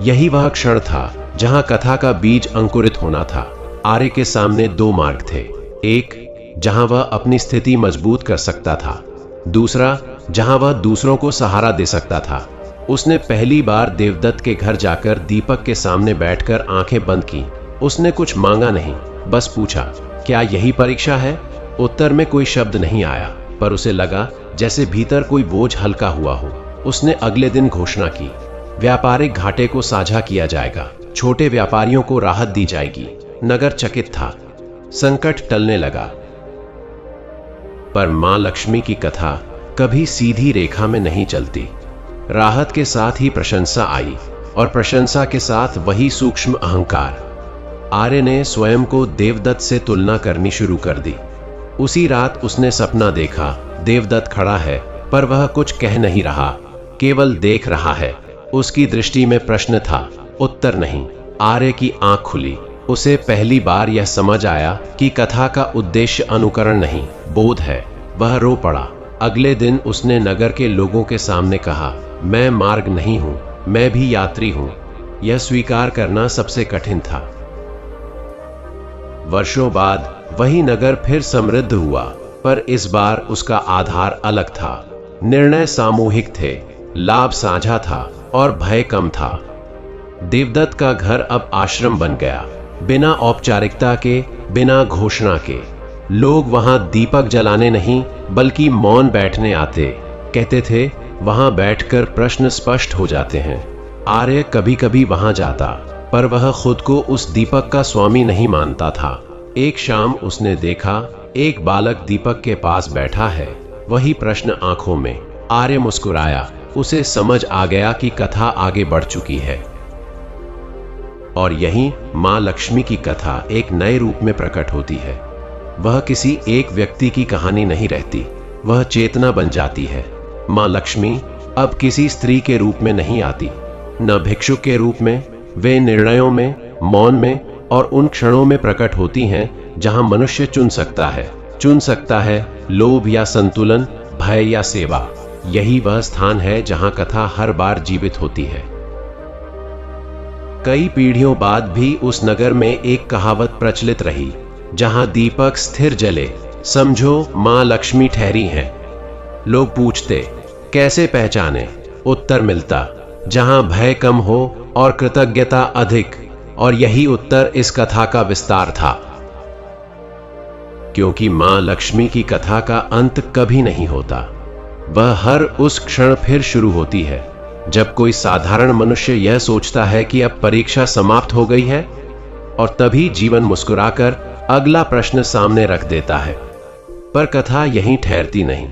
यही वह क्षण था जहां कथा का बीज अंकुरित होना था। आर्य के सामने दो मार्ग थे। एक, जहां वह अपनी स्थिति मजबूत कर सकता था। दूसरा, जहां वह दूसरों को सहारा दे सकता था। उसने पहली बार देवदत्त के घर जाकर दीपक के सामने बैठकर आंखें बंद की। उसने कुछ मांगा नहीं, बस पूछा, क्या यही परीक्षा है? उत्तर में कोई शब्द नहीं आया, पर उसे लगा जैसे भीतर कोई बोझ हल्का हुआ हो। उसने अगले दिन घोषणा की, व्यापारिक घाटे को साझा किया जाएगा, छोटे व्यापारियों को राहत दी जाएगी। नगर चकित था। संकट टलने लगा। पर मां लक्ष्मी की कथा कभी सीधी रेखा में नहीं चलती। राहत के साथ ही प्रशंसा आई, और प्रशंसा के साथ वही सूक्ष्म अहंकार। आर्य ने स्वयं को देवदत्त से तुलना करनी शुरू कर दी। उसी रात उसने सपना देखा, देवदत्त खड़ा है, पर वह कुछ कह नहीं रहा, केवल देख रहा है। उसकी दृष्टि में प्रश्न था, उत्तर नहीं। आर्य की आंख खुली। उसे पहली बार यह समझ आया कि कथा का उद्देश्य अनुकरण नहीं, बोध है। वह रो पड़ा। अगले दिन उसने नगर के लोगों के सामने कहा, मैं मार्ग नहीं हूं, मैं भी यात्री हूं। यह स्वीकार करना सबसे कठिन था। वर्षों बाद वही नगर फिर समृद्ध हुआ, पर इस बार उसका आधार अलग था। निर्णय सामूहिक थे, लाभ साझा था और भय कम था। देवदत्त का घर अब आश्रम बन गया, बिना औपचारिकता के, बिना घोषणा के। लोग वहां दीपक जलाने नहीं, बल्कि मौन बैठने आते। कहते थे, वहां बैठकर प्रश्न स्पष्ट हो जाते हैं। आर्य कभी कभी वहां जाता, पर वह खुद को उस दीपक का स्वामी नहीं मानता था। एक शाम उसने देखा, एक बालक दीपक के पास बैठा है, वही प्रश्न आंखों में। आर्य मुस्कुराया। उसे समझ आ गया कि कथा आगे बढ़ चुकी है। और यहीं मां लक्ष्मी की कथा एक नए रूप में प्रकट होती है। वह किसी एक व्यक्ति की कहानी नहीं रहती, वह चेतना बन जाती है। माँ लक्ष्मी अब किसी स्त्री के रूप में नहीं आती, न भिक्षुक के रूप में। वे निर्णयों में, मौन में और उन क्षणों में प्रकट होती हैं जहां मनुष्य चुन सकता है लोभ या संतुलन, भय या सेवा। यही वह स्थान है जहां कथा हर बार जीवित होती है। कई पीढ़ियों बाद भी उस नगर में एक कहावत प्रचलित रही, जहां दीपक स्थिर जले समझो मां लक्ष्मी ठहरी हैं। लोग पूछते, कैसे पहचाने? उत्तर मिलता, जहां भय कम हो और कृतज्ञता अधिक। और यही उत्तर इस कथा का विस्तार था, क्योंकि मां लक्ष्मी की कथा का अंत कभी नहीं होता। वह हर उस क्षण फिर शुरू होती है जब कोई साधारण मनुष्य यह सोचता है कि अब परीक्षा समाप्त हो गई है, और तभी जीवन मुस्कुराकर अगला प्रश्न सामने रख देता है। पर कथा यहीं ठहरती नहीं,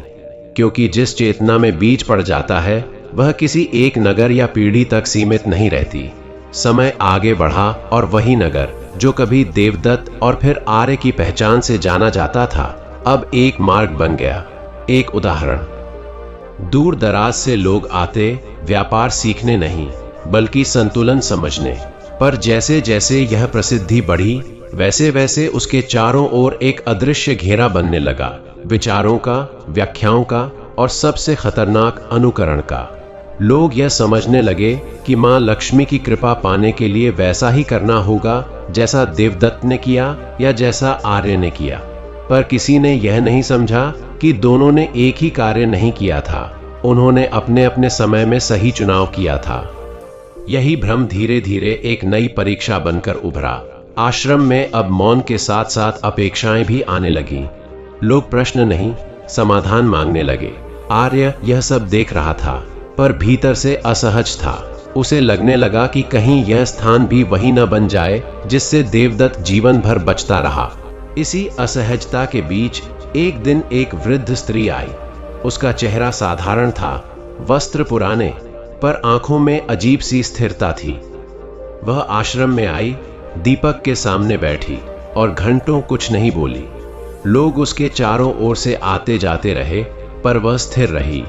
क्योंकि जिस चेतना में बीज पड़ जाता है वह किसी एक नगर या पीढ़ी तक सीमित नहीं रहती। समय आगे बढ़ा और वही नगर जो कभी देवदत्त और फिर आर्य की पहचान से जाना जाता था, अब एक मार्ग बन गया, एक उदाहरण। दूर दराज से लोग आते व्यापार सीखने नहीं, बल्कि संतुलन समझने। पर जैसे जैसे यह प्रसिद्धि बढ़ी, वैसे वैसे उसके चारों ओर एक अदृश्य घेरा बनने लगा, विचारों का, व्याख्याओं का और सबसे खतरनाक अनुकरण का। लोग यह समझने लगे कि मां लक्ष्मी की कृपा पाने के लिए वैसा ही करना होगा जैसा देवदत्त ने किया या जैसा आर्य ने किया। पर किसी ने यह नहीं समझा कि दोनों ने एक ही कार्य नहीं किया था, उन्होंने अपने अपने समय में सही चुनाव किया था। यही भ्रम धीरे धीरे एक नई परीक्षा बनकर उभरा। आश्रम में अब मौन के साथ साथ अपेक्षाएं भी आने लगी। लोग प्रश्न नहीं, समाधान मांगने लगे। आर्य यह सब देख रहा था, पर भीतर से असहज था। उसे लगने लगा कि कहीं यह स्थान भी वही न बन जाए जिससे देवदत्त जीवन भर बचता रहा। इसी असहजता के बीच एक दिन एक वृद्ध स्त्री आई। उसका चेहरा साधारण था, वस्त्र पुराने, पर आंखों में अजीब सी स्थिरता थी। वह आश्रम में आई, दीपक के सामने बैठी और घंटों कुछ नहीं बोली। लोग उसके चारों ओर से आते जाते रहे, पर वह स्थिर रही।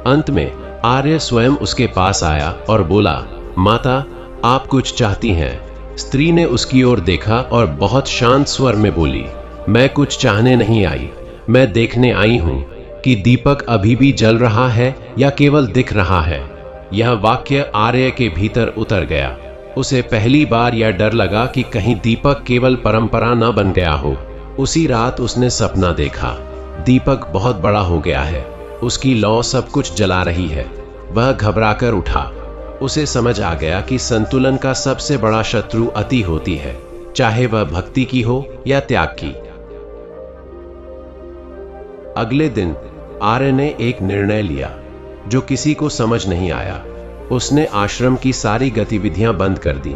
अंत में आर्य स्वयं उसके पास आया और बोला, माता, आप कुछ चाहती हैं? स्त्री ने उसकी ओर देखा और बहुत शांत स्वर में बोली, मैं कुछ चाहने नहीं आई, मैं देखने आई हूं कि दीपक अभी भी जल रहा है या केवल दिख रहा है। यह वाक्य आर्य के भीतर उतर गया। उसे पहली बार यह डर लगा कि कहीं दीपक केवल परंपरा न बन गया हो। उसी रात उसने सपना देखा, दीपक बहुत बड़ा हो गया है, उसकी लौ सब कुछ जला रही है। वह घबराकर उठा। उसे समझ आ गया कि संतुलन का सबसे बड़ा शत्रु अति होती है, चाहे वह भक्ति की हो या त्याग की। अगले दिन आर्य ने एक निर्णय लिया जो किसी को समझ नहीं आया। उसने आश्रम की सारी गतिविधियां बंद कर दी।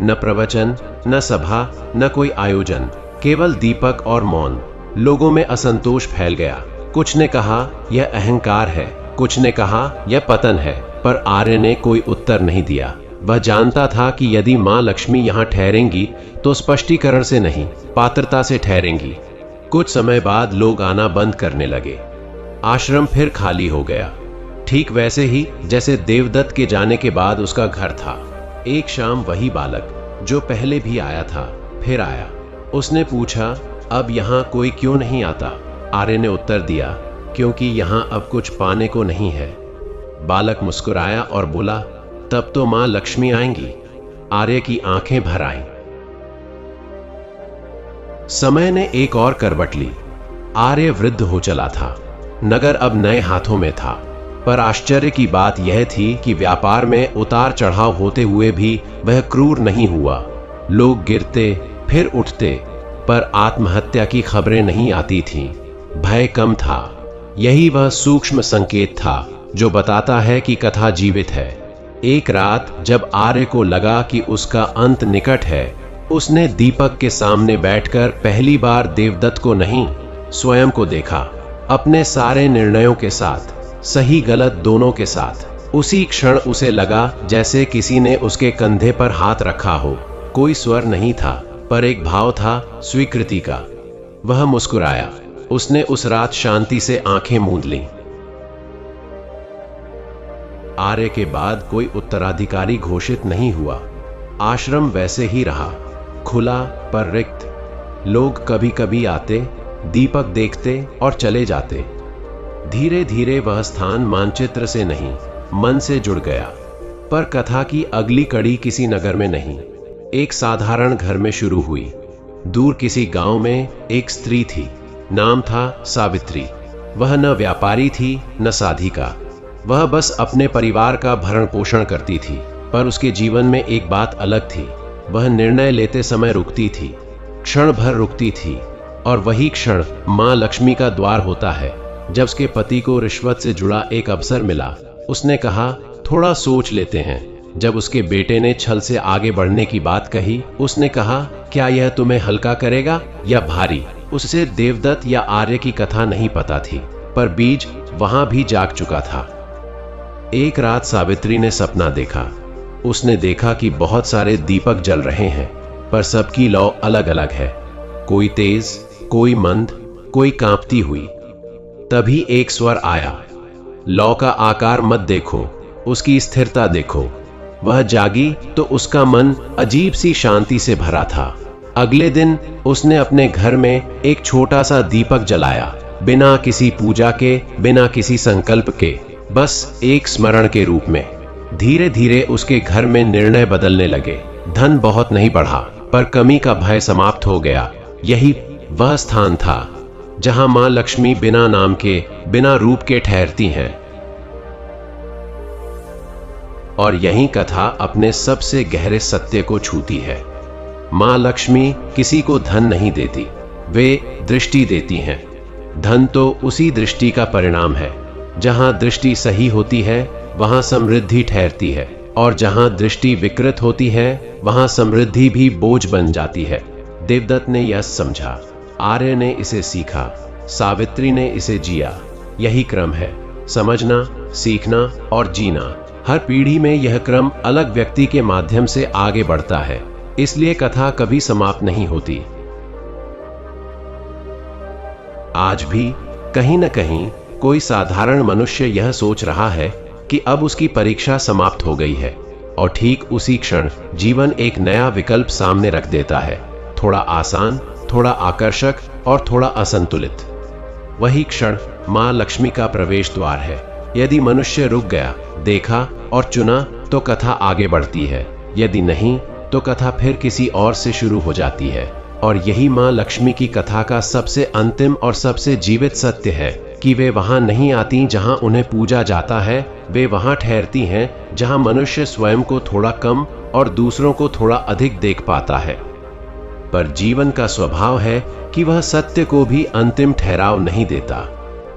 न प्रवचन, न सभा, न कोई आयोजन, केवल दीपक और मौन। लोगों में असंतोष फैल गया। कुछ ने कहा यह अहंकार है, कुछ ने कहा यह पतन है, पर आर्य ने कोई उत्तर नहीं दिया। वह जानता था कि यदि मां लक्ष्मी यहां ठहरेंगी तो स्पष्टीकरण से नहीं, पात्रता से ठहरेंगी। कुछ समय बाद लोग आना बंद करने लगे। आश्रम फिर खाली हो गया, ठीक वैसे ही जैसे देवदत्त के जाने के बाद उसका घर था। एक शाम वही बालक जो पहले भी आया था फिर आया। उसने पूछा, अब यहां कोई क्यों नहीं आता? आर्य ने उत्तर दिया, क्योंकि यहां अब कुछ पाने को नहीं है। बालक मुस्कुराया और बोला, तब तो मां लक्ष्मी आएंगी। आर्य की आंखें भर आईं। समय ने एक और करवट ली। आर्य वृद्ध हो चला था। नगर अब नए हाथों में था। पर आश्चर्य की बात यह थी कि व्यापार में उतार चढ़ाव होते हुए भी वह क्रूर नहीं हुआ। लोग गिरते फिर उठते, पर आत्महत्या की खबरें नहीं आती थीं। भय कम था। यही वह सूक्ष्म संकेत था जो बताता है कि कथा जीवित है। एक रात जब आर्य को लगा कि उसका अंत निकट है, उसने दीपक के सामने बैठकर पहली बार देवदत्त को नहीं, स्वयं को देखा, अपने सारे निर्णयों के साथ, सही गलत दोनों के साथ। उसी क्षण उसे लगा जैसे किसी ने उसके कंधे पर हाथ रखा हो। कोई स्वर नहीं था, पर एक भाव था, स्वीकृति का। वह मुस्कुराया। उसने उस रात शांति से आंखें मूंद लीं। आर्य के बाद कोई उत्तराधिकारी घोषित नहीं हुआ। आश्रम वैसे ही रहा, खुला पर रिक्त। लोग कभी कभी आते, दीपक देखते और चले जाते। धीरे धीरे वह स्थान मानचित्र से नहीं, मन से जुड़ गया। पर कथा की अगली कड़ी किसी नगर में नहीं, एक साधारण घर में शुरू हुई। दूर किसी गांव में एक स्त्री थी, नाम था सावित्री। वह न व्यापारी थी न साधिका, वह बस अपने परिवार का भरण पोषण करती थी। पर उसके जीवन में एक बात अलग थी, वह निर्णय लेते समय रुकती थी, क्षण भर रुकती थी। और वही क्षण मां लक्ष्मी का द्वार होता है। जब उसके पति को रिश्वत से जुड़ा एक अवसर मिला, उसने कहा थोड़ा सोच लेते हैं। जब उसके बेटे ने छल से आगे बढ़ने की बात कही, उसने कहा क्या यह तुम्हें हल्का करेगा या भारी। उससे देवदत्त या आर्य की कथा नहीं पता थी, पर बीज वहां भी जाग चुका था। एक रात सावित्री ने सपना देखा। उसने देखा कि बहुत सारे दीपक जल रहे हैं, पर सबकी लौ अलग अलग है। कोई तेज, कोई मंद, कोई कांपती हुई। तभी एक स्वर आया, लौ का आकार मत देखो, उसकी स्थिरता देखो। वह जागी तो उसका मन अजीब सी शांति से भरा था। अगले दिन उसने अपने घर में एक छोटा सा दीपक जलाया, बिना किसी पूजा के, बिना किसी संकल्प के, बस एक स्मरण के रूप में। धीरे धीरे उसके घर में निर्णय बदलने लगे। धन बहुत नहीं बढ़ा, पर कमी का भय समाप्त हो गया। यही वह स्थान था जहां मां लक्ष्मी बिना नाम के, बिना रूप के ठहरती हैं। और यही कथा अपने सबसे गहरे सत्य को छूती है। मां लक्ष्मी किसी को धन नहीं देती, वे दृष्टि देती हैं। धन तो उसी दृष्टि का परिणाम है। जहां दृष्टि सही होती है वहां समृद्धि ठहरती है, और जहां दृष्टि विकृत होती है वहां समृद्धि भी बोझ बन जाती है। देवदत्त ने यह समझा, आर्य ने इसे सीखा, सावित्री ने इसे जिया। यही क्रम है, समझना, सीखना और जीना। हर पीढ़ी में यह क्रम अलग व्यक्ति के माध्यम से आगे बढ़ता है, इसलिए कथा कभी समाप्त नहीं होती। आज भी कहीं न कहीं कोई साधारण मनुष्य यह सोच रहा है कि अब उसकी परीक्षा समाप्त हो गई है, और ठीक उसी क्षण जीवन एक नया विकल्प सामने रख देता है, थोड़ा आसान, थोड़ा आकर्षक और थोड़ा असंतुलित। वही क्षण मां लक्ष्मी का प्रवेश द्वार है। यदि मनुष्य रुक गया, देखा और चुना तो कथा आगे बढ़ती है, यदि नहीं तो कथा फिर किसी और से शुरू हो जाती है। और यही मां लक्ष्मी की कथा का सबसे अंतिम और सबसे जीवित सत्य है कि वे वहां नहीं आती जहां उन्हें पूजा जाता है, वे वहां ठहरती हैं जहां मनुष्य स्वयं को थोड़ा कम और दूसरों को थोड़ा अधिक देख पाता है। पर जीवन का स्वभाव है कि वह सत्य को भी अंतिम ठहराव नहीं देता।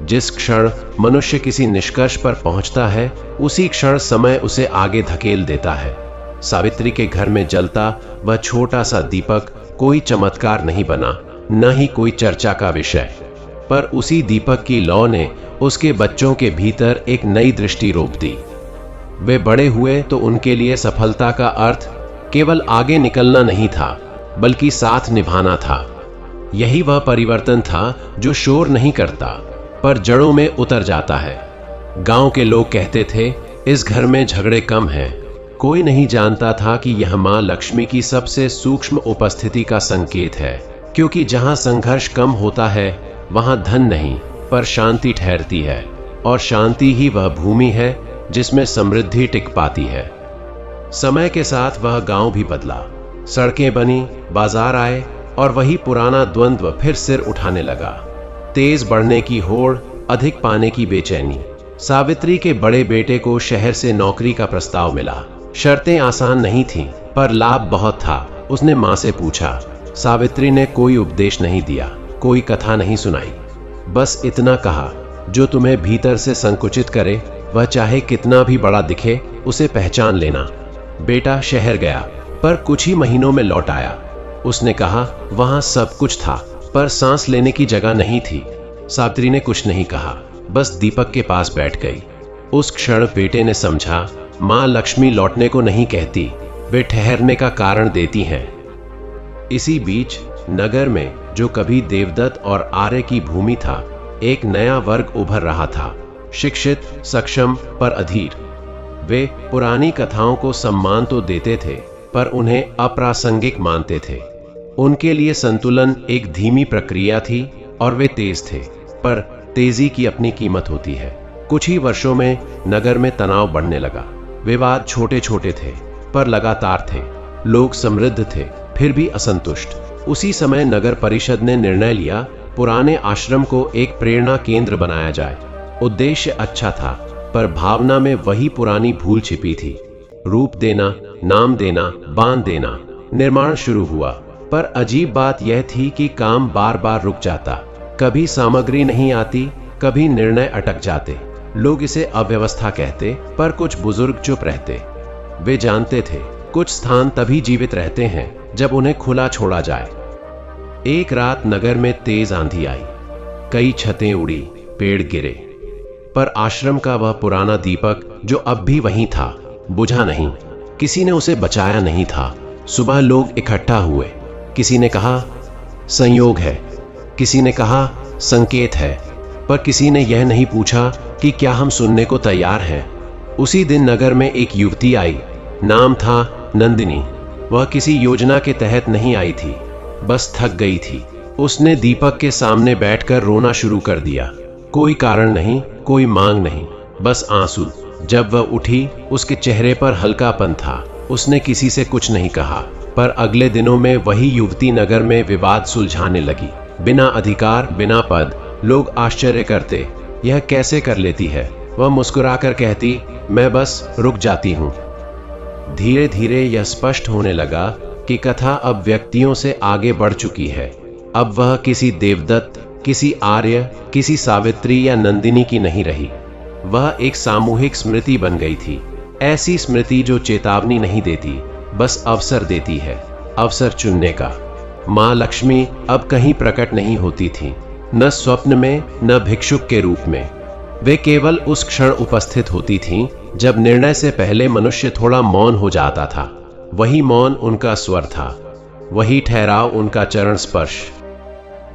जिस क्षण मनुष्य किसी निष्कर्ष पर पहुंचता है, उसी क्षण समय उसे आगे धकेल देता है। सावित्री के घर में जलता वह छोटा सा दीपक कोई चमत्कार नहीं बना, न ही कोई चर्चा का विषय, पर उसी दीपक की लौ ने उसके बच्चों के भीतर एक नई दृष्टि रोप दी। वे बड़े हुए तो उनके लिए सफलता का अर्थ केवल आगे निकलना नहीं था, बल्कि साथ निभाना था। यही वह परिवर्तन था जो शोर नहीं करता, पर जड़ों में उतर जाता है। गांव के लोग कहते थे, इस घर में झगड़े कम हैं। कोई नहीं जानता था कि यह मां लक्ष्मी की सबसे सूक्ष्म उपस्थिति का संकेत है, क्योंकि जहां संघर्ष कम होता है वहां धन नहीं पर शांति ठहरती है, और शांति ही वह भूमि है जिसमें समृद्धि टिक पाती है। समय के साथ वह गांव भी बदला, सड़कें बनी, बाजार आए, और वही पुराना द्वंद्व फिर सिर उठाने लगा। तेज बढ़ने की होड़, अधिक पाने की बेचैनी। सावित्री के बड़े बेटे को शहर से नौकरी का प्रस्ताव मिला। शर्तें आसान नहीं थीं, पर लाभ बहुत था। उसने मां से पूछा। सावित्री ने कोई उपदेश नहीं दिया, कोई कथा नहीं सुनाई, बस इतना कहा, जो तुम्हें भीतर से संकुचित करे, वह चाहे कितना भी बड़ा दिखे, उसे पहचान लेना। बेटा शहर गया, पर कुछ ही महीनों में लौट आया। उसने कहा, वहां सब कुछ था, पर सांस लेने की जगह नहीं थी। सावित्री ने कुछ नहीं कहा, बस दीपक के पास बैठ गई। उस क्षण बेटे ने समझा, मां लक्ष्मी लौटने को नहीं कहती, वे ठहरने का कारण देती हैं। इसी बीच नगर में जो कभी देवदत्त और आर्य की भूमि था, एक नया वर्ग उभर रहा था, शिक्षित, सक्षम पर अधीर। वे पुरानी कथाओं को सम्मान तो देते थे, पर उन्हें अप्रासंगिक मानते थे। उनके लिए संतुलन एक धीमी प्रक्रिया थी और वे तेज थे, पर तेजी की अपनी कीमत होती है। कुछ ही वर्षों में नगर में तनाव बढ़ने लगा। विवाद छोटे छोटे थे पर लगातार थे। लोग समृद्ध थे फिर भी असंतुष्ट। उसी समय नगर परिषद ने निर्णय लिया, पुराने आश्रम को एक प्रेरणा केंद्र बनाया जाए। उद्देश्य अच्छा था, पर भावना में वही पुरानी भूल छिपी थी। रूप देना, नाम देना, बांध देना। निर्माण शुरू हुआ, पर अजीब बात यह थी कि काम बार बार रुक जाता। कभी सामग्री नहीं आती, कभी निर्णय अटक जाते। लोग इसे अव्यवस्था कहते, पर कुछ बुजुर्ग चुप रहते। वे जानते थे कुछ स्थान तभी जीवित रहते हैं जब उन्हें खुला छोड़ा जाए। एक रात नगर में तेज आंधी आई। कई छतें उड़ी, पेड़ गिरे, पर आश्रम का वह पुराना दीपक जो अब भी वहीं था, बुझा नहीं। किसी ने उसे बचाया नहीं था। सुबह लोग इकट्ठा हुए। किसी ने कहा संयोग है, किसी ने कहा संकेत है, पर किसी ने यह नहीं पूछा कि क्या हम सुनने को तैयार हैं। उसी दिन नगर में एक युवती आई। नाम था नंदिनी। वह किसी योजना के तहत नहीं आई थी, बस थक गई थी। उसने दीपक के सामने बैठकर रोना शुरू कर दिया। कोई कारण नहीं, कोई मांग नहीं, बस आंसू। जब वह उठी, उसके चेहरे पर हल्कापन था। उसने किसी से कुछ नहीं कहा, पर अगले दिनों में वही युवती नगर में विवाद सुलझाने लगी। बिना अधिकार, बिना पद। लोग आश्चर्य करते, यह कैसे कर लेती है। वह मुस्कुराकर कहती, मैं बस रुक जाती हूँ। धीरे धीरे यह स्पष्ट होने लगा कि कथा अब व्यक्तियों से आगे बढ़ चुकी है। अब वह किसी देवदत्त, किसी आर्य, किसी सावित्री या नंदिनी की नहीं रही। वह एक सामूहिक स्मृति बन गई थी। ऐसी स्मृति जो चेतावनी नहीं देती, बस अवसर देती है, अवसर चुनने का। माँ लक्ष्मी अब कहीं प्रकट नहीं होती थी, न स्वप्न में, न भिक्षुक के रूप में। वे केवल उस क्षण उपस्थित होती थीं जब निर्णय से पहले मनुष्य थोड़ा मौन हो जाता था। वही मौन उनका स्वर था, वही ठहराव उनका चरण स्पर्श।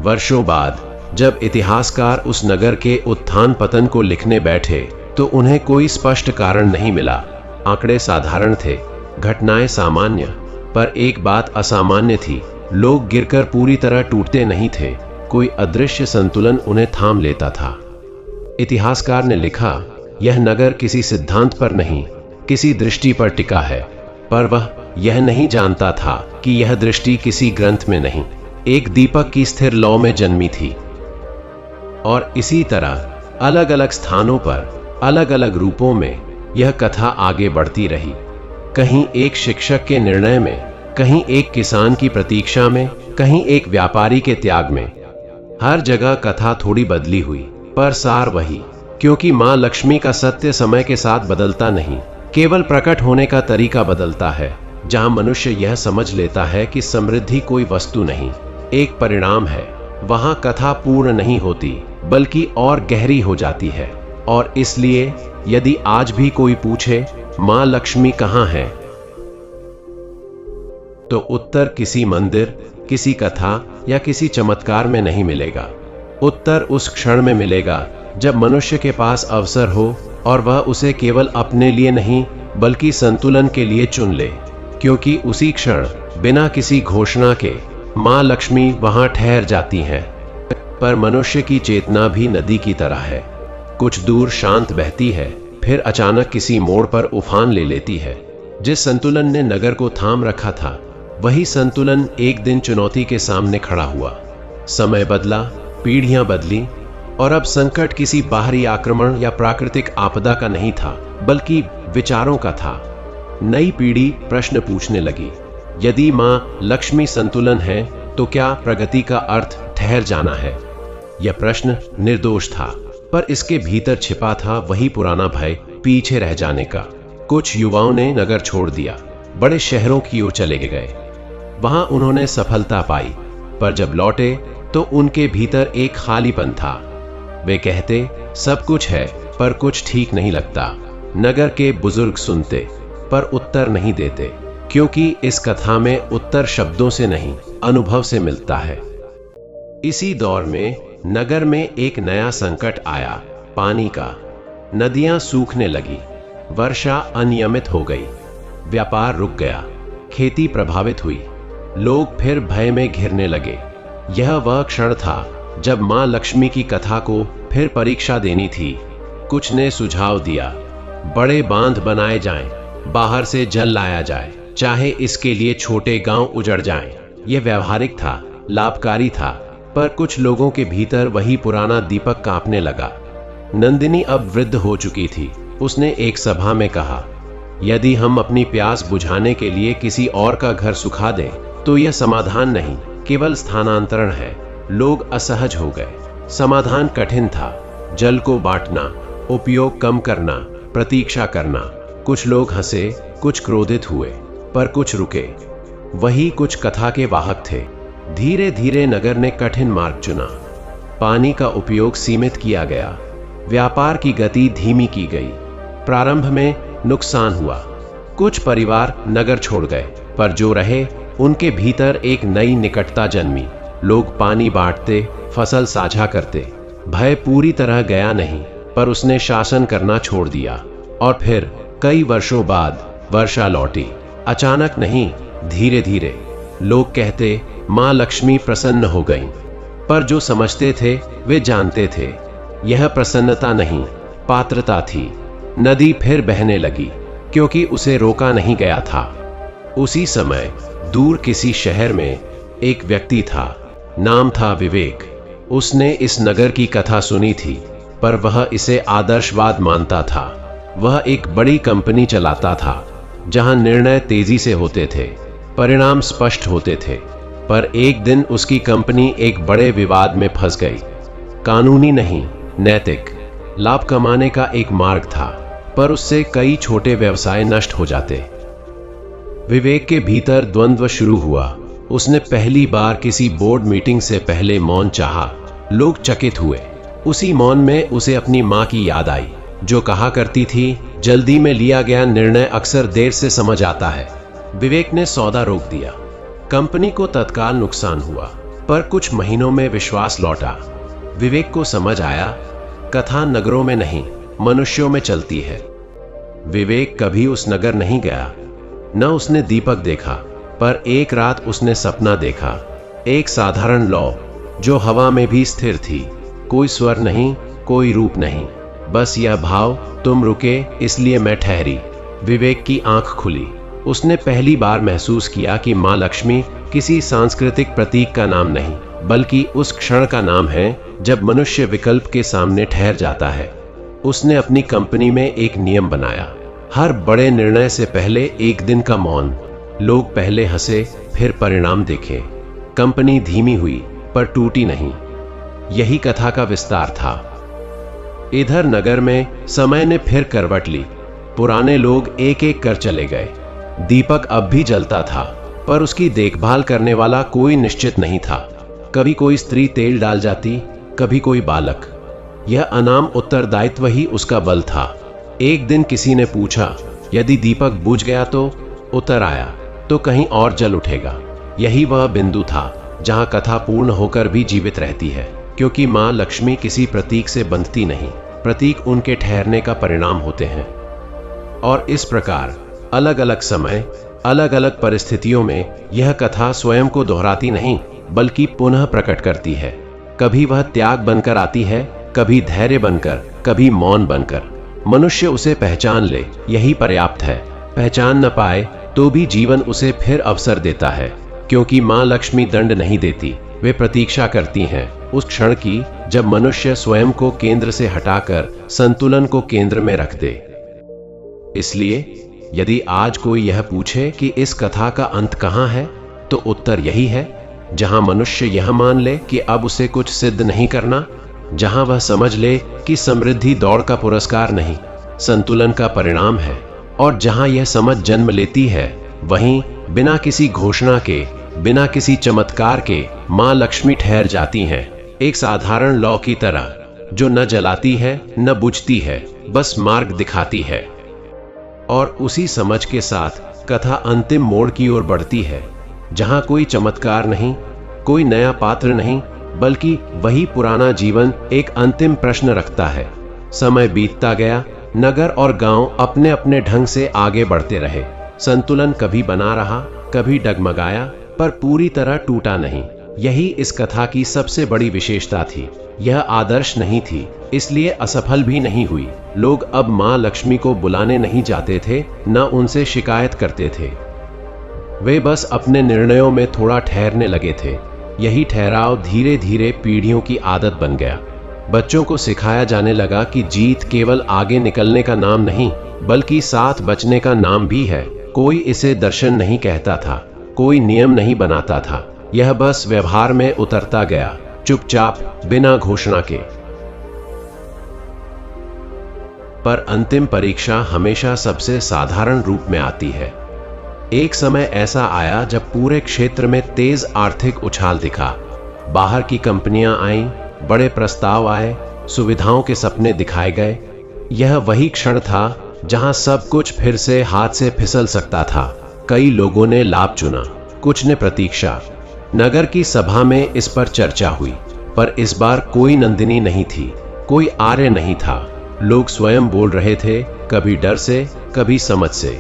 वर्षों बाद जब इतिहासकार उस नगर के उत्थान पतन को लिखने बैठे, तो उन्हें कोई स्पष्ट कारण नहीं मिला। आंकड़े साधारण थे, घटनाएं सामान्य, पर एक बात असामान्य थी। लोग गिरकर पूरी तरह टूटते नहीं थे, कोई अदृश्य संतुलन उन्हें थाम लेता था। इतिहासकार ने लिखा, यह नगर किसी सिद्धांत पर नहीं, किसी दृष्टि पर टिका है, पर वह यह नहीं जानता था कि यह दृष्टि किसी ग्रंथ में नहीं, एक दीपक की स्थिर लौ में जन्मी थी। और इसी तरह अलग अलग स्थानों पर, अलग अलग रूपों में यह कथा आगे बढ़ती रही। कहीं एक शिक्षक के निर्णय में, कहीं एक किसान की प्रतीक्षा में, कहीं एक व्यापारी के त्याग में। हर जगह कथा थोड़ी बदली हुई, पर सार वही, क्योंकि माँ लक्ष्मी का सत्य समय के साथ बदलता नहीं, केवल प्रकट होने का तरीका बदलता है। जहाँ मनुष्य यह समझ लेता है कि समृद्धि कोई वस्तु नहीं, एक परिणाम है, वहाँ कथा पूर्ण नहीं होती, बल्कि और गहरी हो जाती है। और इसलिए यदि आज भी कोई पूछे माँ लक्ष्मी कहाँ है, तो उत्तर किसी मंदिर, किसी कथा या किसी चमत्कार में नहीं मिलेगा। उत्तर उस क्षण में मिलेगा जब मनुष्य के पास अवसर हो और वह उसे केवल अपने लिए नहीं, बल्कि संतुलन के लिए चुन ले। क्योंकि उसी क्षण, बिना किसी घोषणा के, माँ लक्ष्मी वहां ठहर जाती हैं। पर मनुष्य की चेतना भी नदी की तरह है, कुछ दूर शांत बहती है, फिर अचानक किसी मोड़ पर उफान ले लेती है। जिस संतुलन ने नगर को थाम रखा था, वही संतुलन एक दिन चुनौती के सामने खड़ा हुआ। समय बदला, पीढ़ियां बदली, और अब संकट किसी बाहरी आक्रमण या प्राकृतिक आपदा का नहीं था, बल्कि विचारों का था। नई पीढ़ी प्रश्न पूछने लगी, यदि माँ लक्ष्मी संतुलन है, तो क्या प्रगति का अर्थ ठहर जाना है? यह प्रश्न निर्दोष था, पर इसके भीतर छिपा था वही पुराना भय, पीछे रह जाने का। कुछ युवाओं ने नगर छोड़ दिया, बड़े शहरों की ओर चले गए। वहां उन्होंने सफलता पाई, पर जब लौटे तो उनके भीतर एक खालीपन था। वे कहते, सब कुछ है, पर कुछ ठीक नहीं लगता। नगर के बुजुर्ग सुनते, पर उत्तर नहीं देते, क्योंकि इस कथा में उत्तर शब्दों से नहीं, अनुभव से मिलता है। इसी दौर में नगर में एक नया संकट आया, पानी का। नदियां सूखने लगी, वर्षा अनियमित हो गई, व्यापार रुक गया, खेती प्रभावित हुई, लोग फिर भय में घिरने लगे। यह वह क्षण था जब मां लक्ष्मी की कथा को फिर परीक्षा देनी थी। कुछ ने सुझाव दिया, बड़े बांध बनाए जाएं, बाहर से जल लाया जाए, चाहे इसके लिए छोटे गांव उजड़ जाएं। यह व्यवहारिक था, लाभकारी था, पर कुछ लोगों के भीतर वही पुराना दीपक कांपने लगा। नंदिनी अब वृद्ध हो चुकी थी। उसने एक सभा में कहा, यदि हम अपनी प्यास बुझाने के लिए किसी और का घर सुखा दें तो यह समाधान नहीं, केवल स्थानांतरण है। लोग असहज हो गए। समाधान कठिन था, जल को बांटना, उपयोग कम करना, प्रतीक्षा करना। कुछ लोग हंसे, कुछ क्रोधित हुए, पर कुछ रुके। वही कुछ कथा के वाहक थे। धीरे धीरे नगर ने कठिन मार्ग चुना। पानी का उपयोग सीमित किया गया, व्यापार की गति धीमी की गई। प्रारंभ में नुकसान हुआ, कुछ परिवार नगर छोड़ गए, पर जो रहे उनके भीतर एक नई निकटता जन्मी। लोग पानी बांटते, फसल साझा करते। भय पूरी तरह गया नहीं, पर उसने शासन करना छोड़ दिया। और फिर कई वर्षों बाद वर्षा लौटी। अचानक नहीं, धीरे धीरे। लोग कहते मां लक्ष्मी प्रसन्न हो गईं, पर जो समझते थे वे जानते थे यह प्रसन्नता नहीं, पात्रता थी। नदी फिर बहने लगी, क्योंकि उसे रोका नहीं गया था। उसी समय दूर किसी शहर में एक व्यक्ति था, नाम था विवेक। उसने इस नगर की कथा सुनी थी, पर वह इसे आदर्शवाद मानता था। वह एक बड़ी कंपनी चलाता था, जहां निर्णय तेजी से होते थे, परिणाम स्पष्ट होते थे। पर एक दिन उसकी कंपनी एक बड़े विवाद में फंस गई। कानूनी नहीं, नैतिक। लाभ कमाने का एक मार्ग था, पर उससे कई छोटे व्यवसाय नष्ट हो जाते। विवेक के भीतर द्वंद्व शुरू हुआ। उसने पहली बार किसी बोर्ड मीटिंग से पहले मौन चाहा। लोग चकित हुए। उसी मौन में उसे अपनी मां की याद आई, जो कहा करती थी, जल्दी में लिया गया निर्णय अक्सर देर से समझ आता है। विवेक ने सौदा रोक दिया। कंपनी को तत्काल नुकसान हुआ, पर कुछ महीनों में विश्वास लौटा। विवेक को समझ आया, कथा नगरों में नहीं, मनुष्यों में चलती है। विवेक कभी उस नगर नहीं गया, न उसने दीपक देखा, पर एक रात उसने सपना देखा। एक साधारण लौ जो हवा में भी स्थिर थी। कोई स्वर नहीं, कोई रूप नहीं, बस यह भाव, तुम रुके इसलिए मैं ठहरी। विवेक की आंख खुली। उसने पहली बार महसूस किया कि मां लक्ष्मी किसी सांस्कृतिक प्रतीक का नाम नहीं, बल्कि उस क्षण का नाम है जब मनुष्य विकल्प के सामने ठहर जाता है। उसने अपनी कंपनी में एक नियम बनाया, हर बड़े निर्णय से पहले एक दिन का मौन। लोग पहले हंसे, फिर परिणाम देखे। कंपनी धीमी हुई, पर टूटी नहीं। यही कथा का विस्तार था। इधर नगर में समय ने फिर करवट ली। पुराने लोग एक एक कर चले गए। दीपक अब भी जलता था, पर उसकी देखभाल करने वाला कोई निश्चित नहीं था। कभी कोई स्त्री तेल डाल जाती, कभी कोई बालक। यह अनाम उत्तरदायित्व ही उसका बल था। एक दिन किसी ने पूछा, यदि दीपक बुझ गया तो? उत्तर आया, तो कहीं और जल उठेगा। यही वह बिंदु था जहां कथा पूर्ण होकर भी जीवित रहती है, क्योंकि मां लक्ष्मी किसी प्रतीक से बंधती नहीं, प्रतीक उनके ठहरने का परिणाम होते हैं। और इस प्रकार अलग अलग समय, अलग अलग परिस्थितियों में यह कथा स्वयं को दोहराती नहीं, बल्कि पुनः प्रकट करती है। कभी वह त्याग बनकर आती है, कभी धैर्य बनकर, कभी मौन बनकर। मनुष्य उसे पहचान ले, यही पर्याप्त है। पहचान न पाए तो भी जीवन उसे फिर अवसर देता है, क्योंकि मां लक्ष्मी दंड नहीं देती, वे प्रतीक्षा करती हैं उस क्षण की जब मनुष्य स्वयं को केंद्र से हटाकर संतुलन को केंद्र में रख दे। इसलिए यदि आज कोई यह पूछे कि इस कथा का अंत कहां है, तो उत्तर यही है, जहां मनुष्य यह मान ले कि अब उसे कुछ सिद्ध नहीं करना, जहां वह समझ ले कि समृद्धि दौड़ का पुरस्कार नहीं, संतुलन का परिणाम है, और जहां यह समझ जन्म लेती है, वहीं बिना किसी घोषणा के, बिना किसी चमत्कार के मां लक्ष्मी ठहर जाती हैं, एक साधारण लौ की तरह, जो न जलाती है न बुझती है, बस मार्ग दिखाती है। और उसी समझ के साथ कथा अंतिम मोड़ की ओर बढ़ती है, जहां कोई चमत्कार नहीं, कोई नया पात्र नहीं, बल्कि वही पुराना जीवन एक अंतिम प्रश्न रखता है। समय बीतता गया, नगर और गांव अपने अपने ढंग से आगे बढ़ते रहे। संतुलन कभी बना रहा, कभी डगमगाया, पर पूरी तरह टूटा नहीं। यही इस कथा की सबसे बड़ी विशेषता थी। यह आदर्श नहीं थी, इसलिए असफल भी नहीं हुई। लोग अब मां लक्ष्मी को बुलाने नहीं जाते थे, न उनसे शिकायत करते थे। वे बस अपने निर्णयों में थोड़ा ठहरने लगे थे। यही ठहराव धीरे धीरे पीढ़ियों की आदत बन गया। बच्चों को सिखाया जाने लगा कि जीत केवल आगे निकलने का नाम नहीं, बल्कि साथ बचने का नाम भी है। कोई इसे दर्शन नहीं कहता था, कोई नियम नहीं बनाता था। यह बस व्यवहार में उतरता गया, चुपचाप, बिना घोषणा के। पर अंतिम परीक्षा हमेशा सबसे साधारण रूप में आती है। एक समय ऐसा आया जब पूरे क्षेत्र में तेज आर्थिक उछाल दिखा। बाहर की कंपनियां आईं, बड़े प्रस्ताव आए, सुविधाओं के सपने दिखाए गए। यह वही क्षण था जहां सब कुछ फिर से हाथ से फिसल सकता था। कई लोगों ने लाभ चुना, कुछ ने प्रतीक्षा। नगर की सभा में इस पर चर्चा हुई, पर इस बार कोई नंदिनी नहीं थी, कोई आर्य नहीं था। लोग स्वयं बोल रहे थे, कभी डर से, कभी समझ से।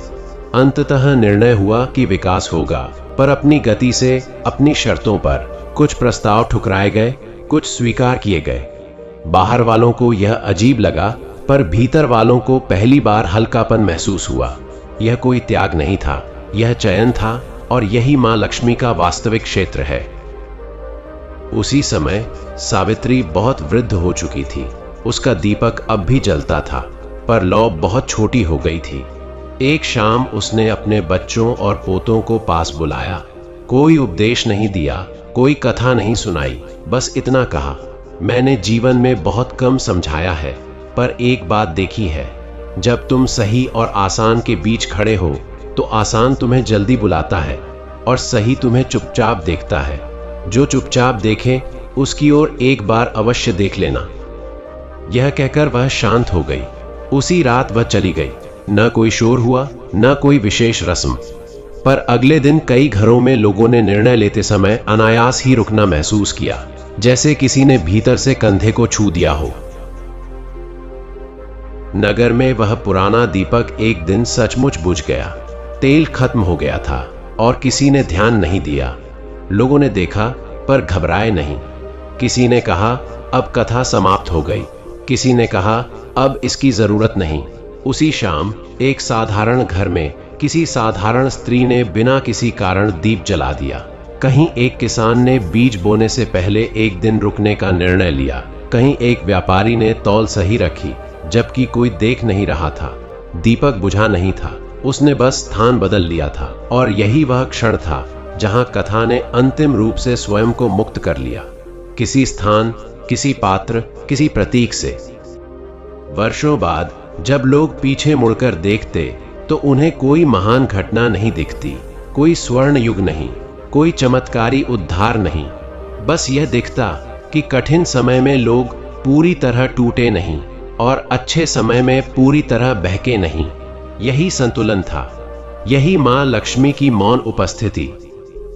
अंततः निर्णय हुआ कि विकास होगा, पर अपनी गति से, अपनी शर्तों पर। कुछ प्रस्ताव ठुकराए गए, कुछ स्वीकार किए गए। बाहर वालों को यह अजीब लगा, पर भीतर वालों को पहली बार हल्कापन महसूस हुआ। यह कोई त्याग नहीं था, यह चयन था, और यही मां लक्ष्मी का वास्तविक क्षेत्र है। उसी समय सावित्री बहुत वृद्ध हो चुकी थी। उसका दीपक अब भी जलता था, पर लौ बहुत छोटी हो गई थी। एक शाम उसने अपने बच्चों और पोतों को पास बुलाया। कोई उपदेश नहीं दिया, कोई कथा नहीं सुनाई, बस इतना कहा, मैंने जीवन में बहुत कम समझाया है, पर एक बात देखी है, जब तुम सही और आसान के बीच खड़े हो तो आसान तुम्हें जल्दी बुलाता है और सही तुम्हें चुपचाप देखता है। जो चुपचाप देखे उसकी ओर एक बार अवश्य देख लेना। यह कहकर वह शांत हो गई। उसी रात वह चली गई। न कोई शोर हुआ, न कोई विशेष रस्म। पर अगले दिन कई घरों में लोगों ने निर्णय लेते समय अनायास ही रुकना महसूस किया, जैसे किसी ने भीतर से कंधे को छू दिया हो। नगर में वह पुराना दीपक एक दिन सचमुच बुझ गया। तेल खत्म हो गया था और किसी ने ध्यान नहीं दिया। लोगों ने देखा पर घबराए नहीं। किसी ने कहा अब कथा समाप्त हो गई, किसी ने कहा अब इसकी जरूरत नहीं। उसी शाम एक साधारण घर में किसी साधारण स्त्री ने बिना किसी कारण दीप जला दिया। कहीं एक किसान ने बीज बोने से पहले एक दिन रुकने का निर्णय लिया, कहीं एक व्यापारी ने तौल सही रखी जबकि कोई देख नहीं रहा था। दीपक बुझा नहीं था, उसने बस स्थान बदल लिया था। और यही वह क्षण था जहां कथा ने अंतिम रूप से स्वयं को मुक्त कर लिया, किसी स्थान, किसी पात्र, किसी प्रतीक से। वर्षों बाद जब लोग पीछे मुड़कर देखते तो उन्हें कोई महान घटना नहीं दिखती, कोई स्वर्ण युग नहीं, कोई चमत्कारी उद्धार नहीं। बस यह दिखता कि कठिन समय में लोग पूरी तरह टूटे नहीं और अच्छे समय में पूरी तरह बहके नहीं। यही संतुलन था, यही मां लक्ष्मी की मौन उपस्थिति।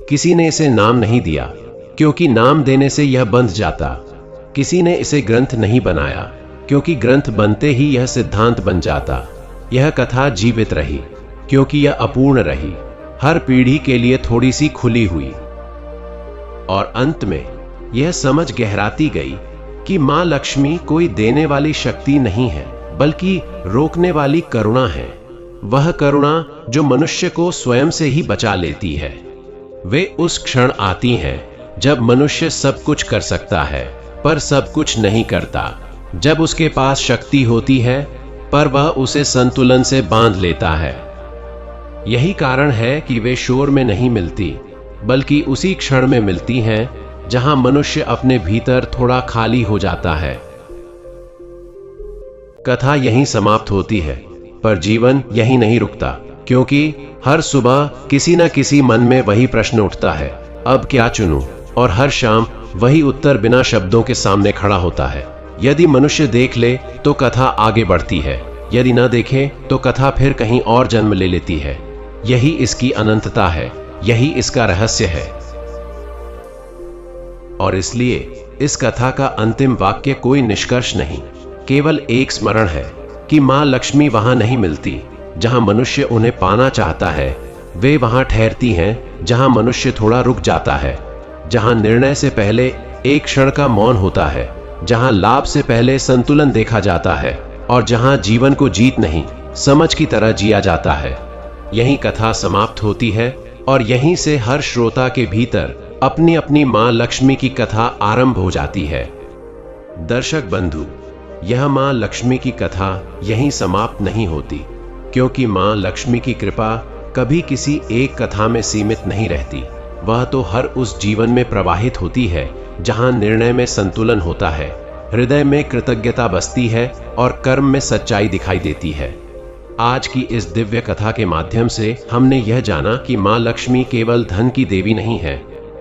किसी ने इसे नाम नहीं दिया, क्योंकि नाम देने से यह बंध जाता। किसी ने इसे ग्रंथ नहीं बनाया, क्योंकि ग्रंथ बनते ही यह सिद्धांत बन जाता। यह कथा जीवित रही, क्योंकि यह अपूर्ण रही, हर पीढ़ी के लिए थोड़ी सी खुली हुई। और अंत में यह समझ गहराती गई कि मां लक्ष्मी कोई देने वाली शक्ति नहीं है, बल्कि रोकने वाली करुणा है। वह करुणा जो मनुष्य को स्वयं से ही बचा लेती है। वे उस क्षण आती हैं जब मनुष्य सब कुछ कर सकता है पर सब कुछ नहीं करता, जब उसके पास शक्ति होती है पर वह उसे संतुलन से बांध लेता है। यही कारण है कि वे शोर में नहीं मिलती, बल्कि उसी क्षण में मिलती हैं जहां मनुष्य अपने भीतर थोड़ा खाली हो जाता है। कथा यहीं समाप्त होती है, पर जीवन यहीं नहीं रुकता, क्योंकि हर सुबह किसी न किसी मन में वही प्रश्न उठता है, अब क्या चुनूं? और हर शाम वही उत्तर बिना शब्दों के सामने खड़ा होता है। यदि मनुष्य देख ले तो कथा आगे बढ़ती है, यदि न देखे तो कथा फिर कहीं और जन्म ले लेती है। यही इसकी अनंतता है, यही इसका रहस्य है। और इसलिए इस कथा का अंतिम वाक्य कोई निष्कर्ष नहीं, केवल एक स्मरण है कि मां लक्ष्मी वहां नहीं मिलती जहां मनुष्य उन्हें पाना चाहता है। वे वहां ठहरती हैं जहां मनुष्य थोड़ा रुक जाता है, जहां निर्णय से पहले एक क्षण का मौन होता है, जहां लाभ से पहले संतुलन देखा जाता है और जहां जीवन को जीत नहीं समझ की तरह जिया जाता है। यहीं कथा समाप्त होती है और यहीं से हर श्रोता के भीतर अपनी अपनी मां लक्ष्मी की कथा आरंभ हो जाती है। दर्शक बंधु, यह मां लक्ष्मी की कथा यहीं समाप्त नहीं होती, क्योंकि मां लक्ष्मी की कृपा कभी किसी एक कथा में सीमित नहीं रहती। वह तो हर उस जीवन में प्रवाहित होती है जहां निर्णय में संतुलन होता है, हृदय में कृतज्ञता बसती है और कर्म में सच्चाई दिखाई देती है। आज की इस दिव्य कथा के माध्यम से हमने यह जाना कि मां लक्ष्मी केवल धन की देवी नहीं है,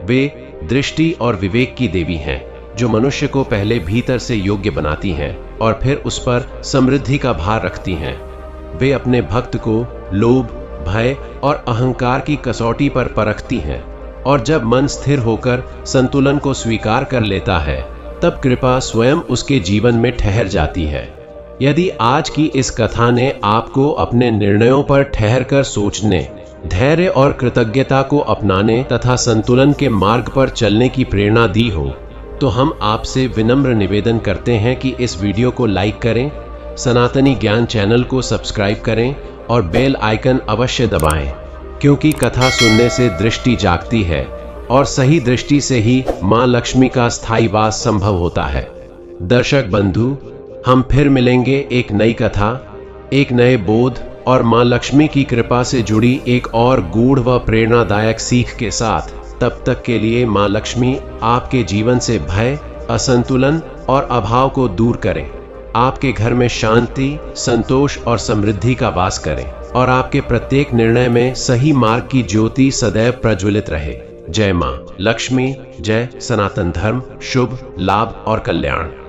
वे दृष्टि और विवेक की देवी हैं, जो मनुष्य को पहले भीतर से योग्य बनाती हैं और फिर उस पर समृद्धि का भार रखती हैं। वे अपने भक्त को लोभ, भय और अहंकार की कसौटी पर परखती हैं और जब मन स्थिर होकर संतुलन को स्वीकार कर लेता है, तब कृपा स्वयं उसके जीवन में ठहर जाती है। यदि आज की इस कथा ने आपको अपने निर्णयों पर ठहरकर सोचने, धैर्य और कृतज्ञता को अपनाने तथा संतुलन के मार्ग पर चलने की प्रेरणा दी हो, तो हम आपसे विनम्र निवेदन करते हैं कि इस वीडियो को लाइक करें, सनातनी ज्ञान चैनल को सब्सक्राइब करें और बेल आइकन अवश्य दबाएं, क्योंकि कथा सुनने से दृष्टि जागती है और सही दृष्टि से ही मां लक्ष्मी का स्थायी वास संभव होता है। दर्शक बंधु, हम फिर मिलेंगे एक नई कथा, एक नए बोध और मां लक्ष्मी की कृपा से जुड़ी एक और गूढ़ व प्रेरणादायक सीख के साथ। तब तक के लिए मां लक्ष्मी आपके जीवन से भय, असंतुलन और अभाव को दूर करें, आपके घर में शांति, संतोष और समृद्धि का वास करें और आपके प्रत्येक निर्णय में सही मार्ग की ज्योति सदैव प्रज्वलित रहे। जय मां लक्ष्मी, जय सनातन धर्म, शुभ लाभ और कल्याण।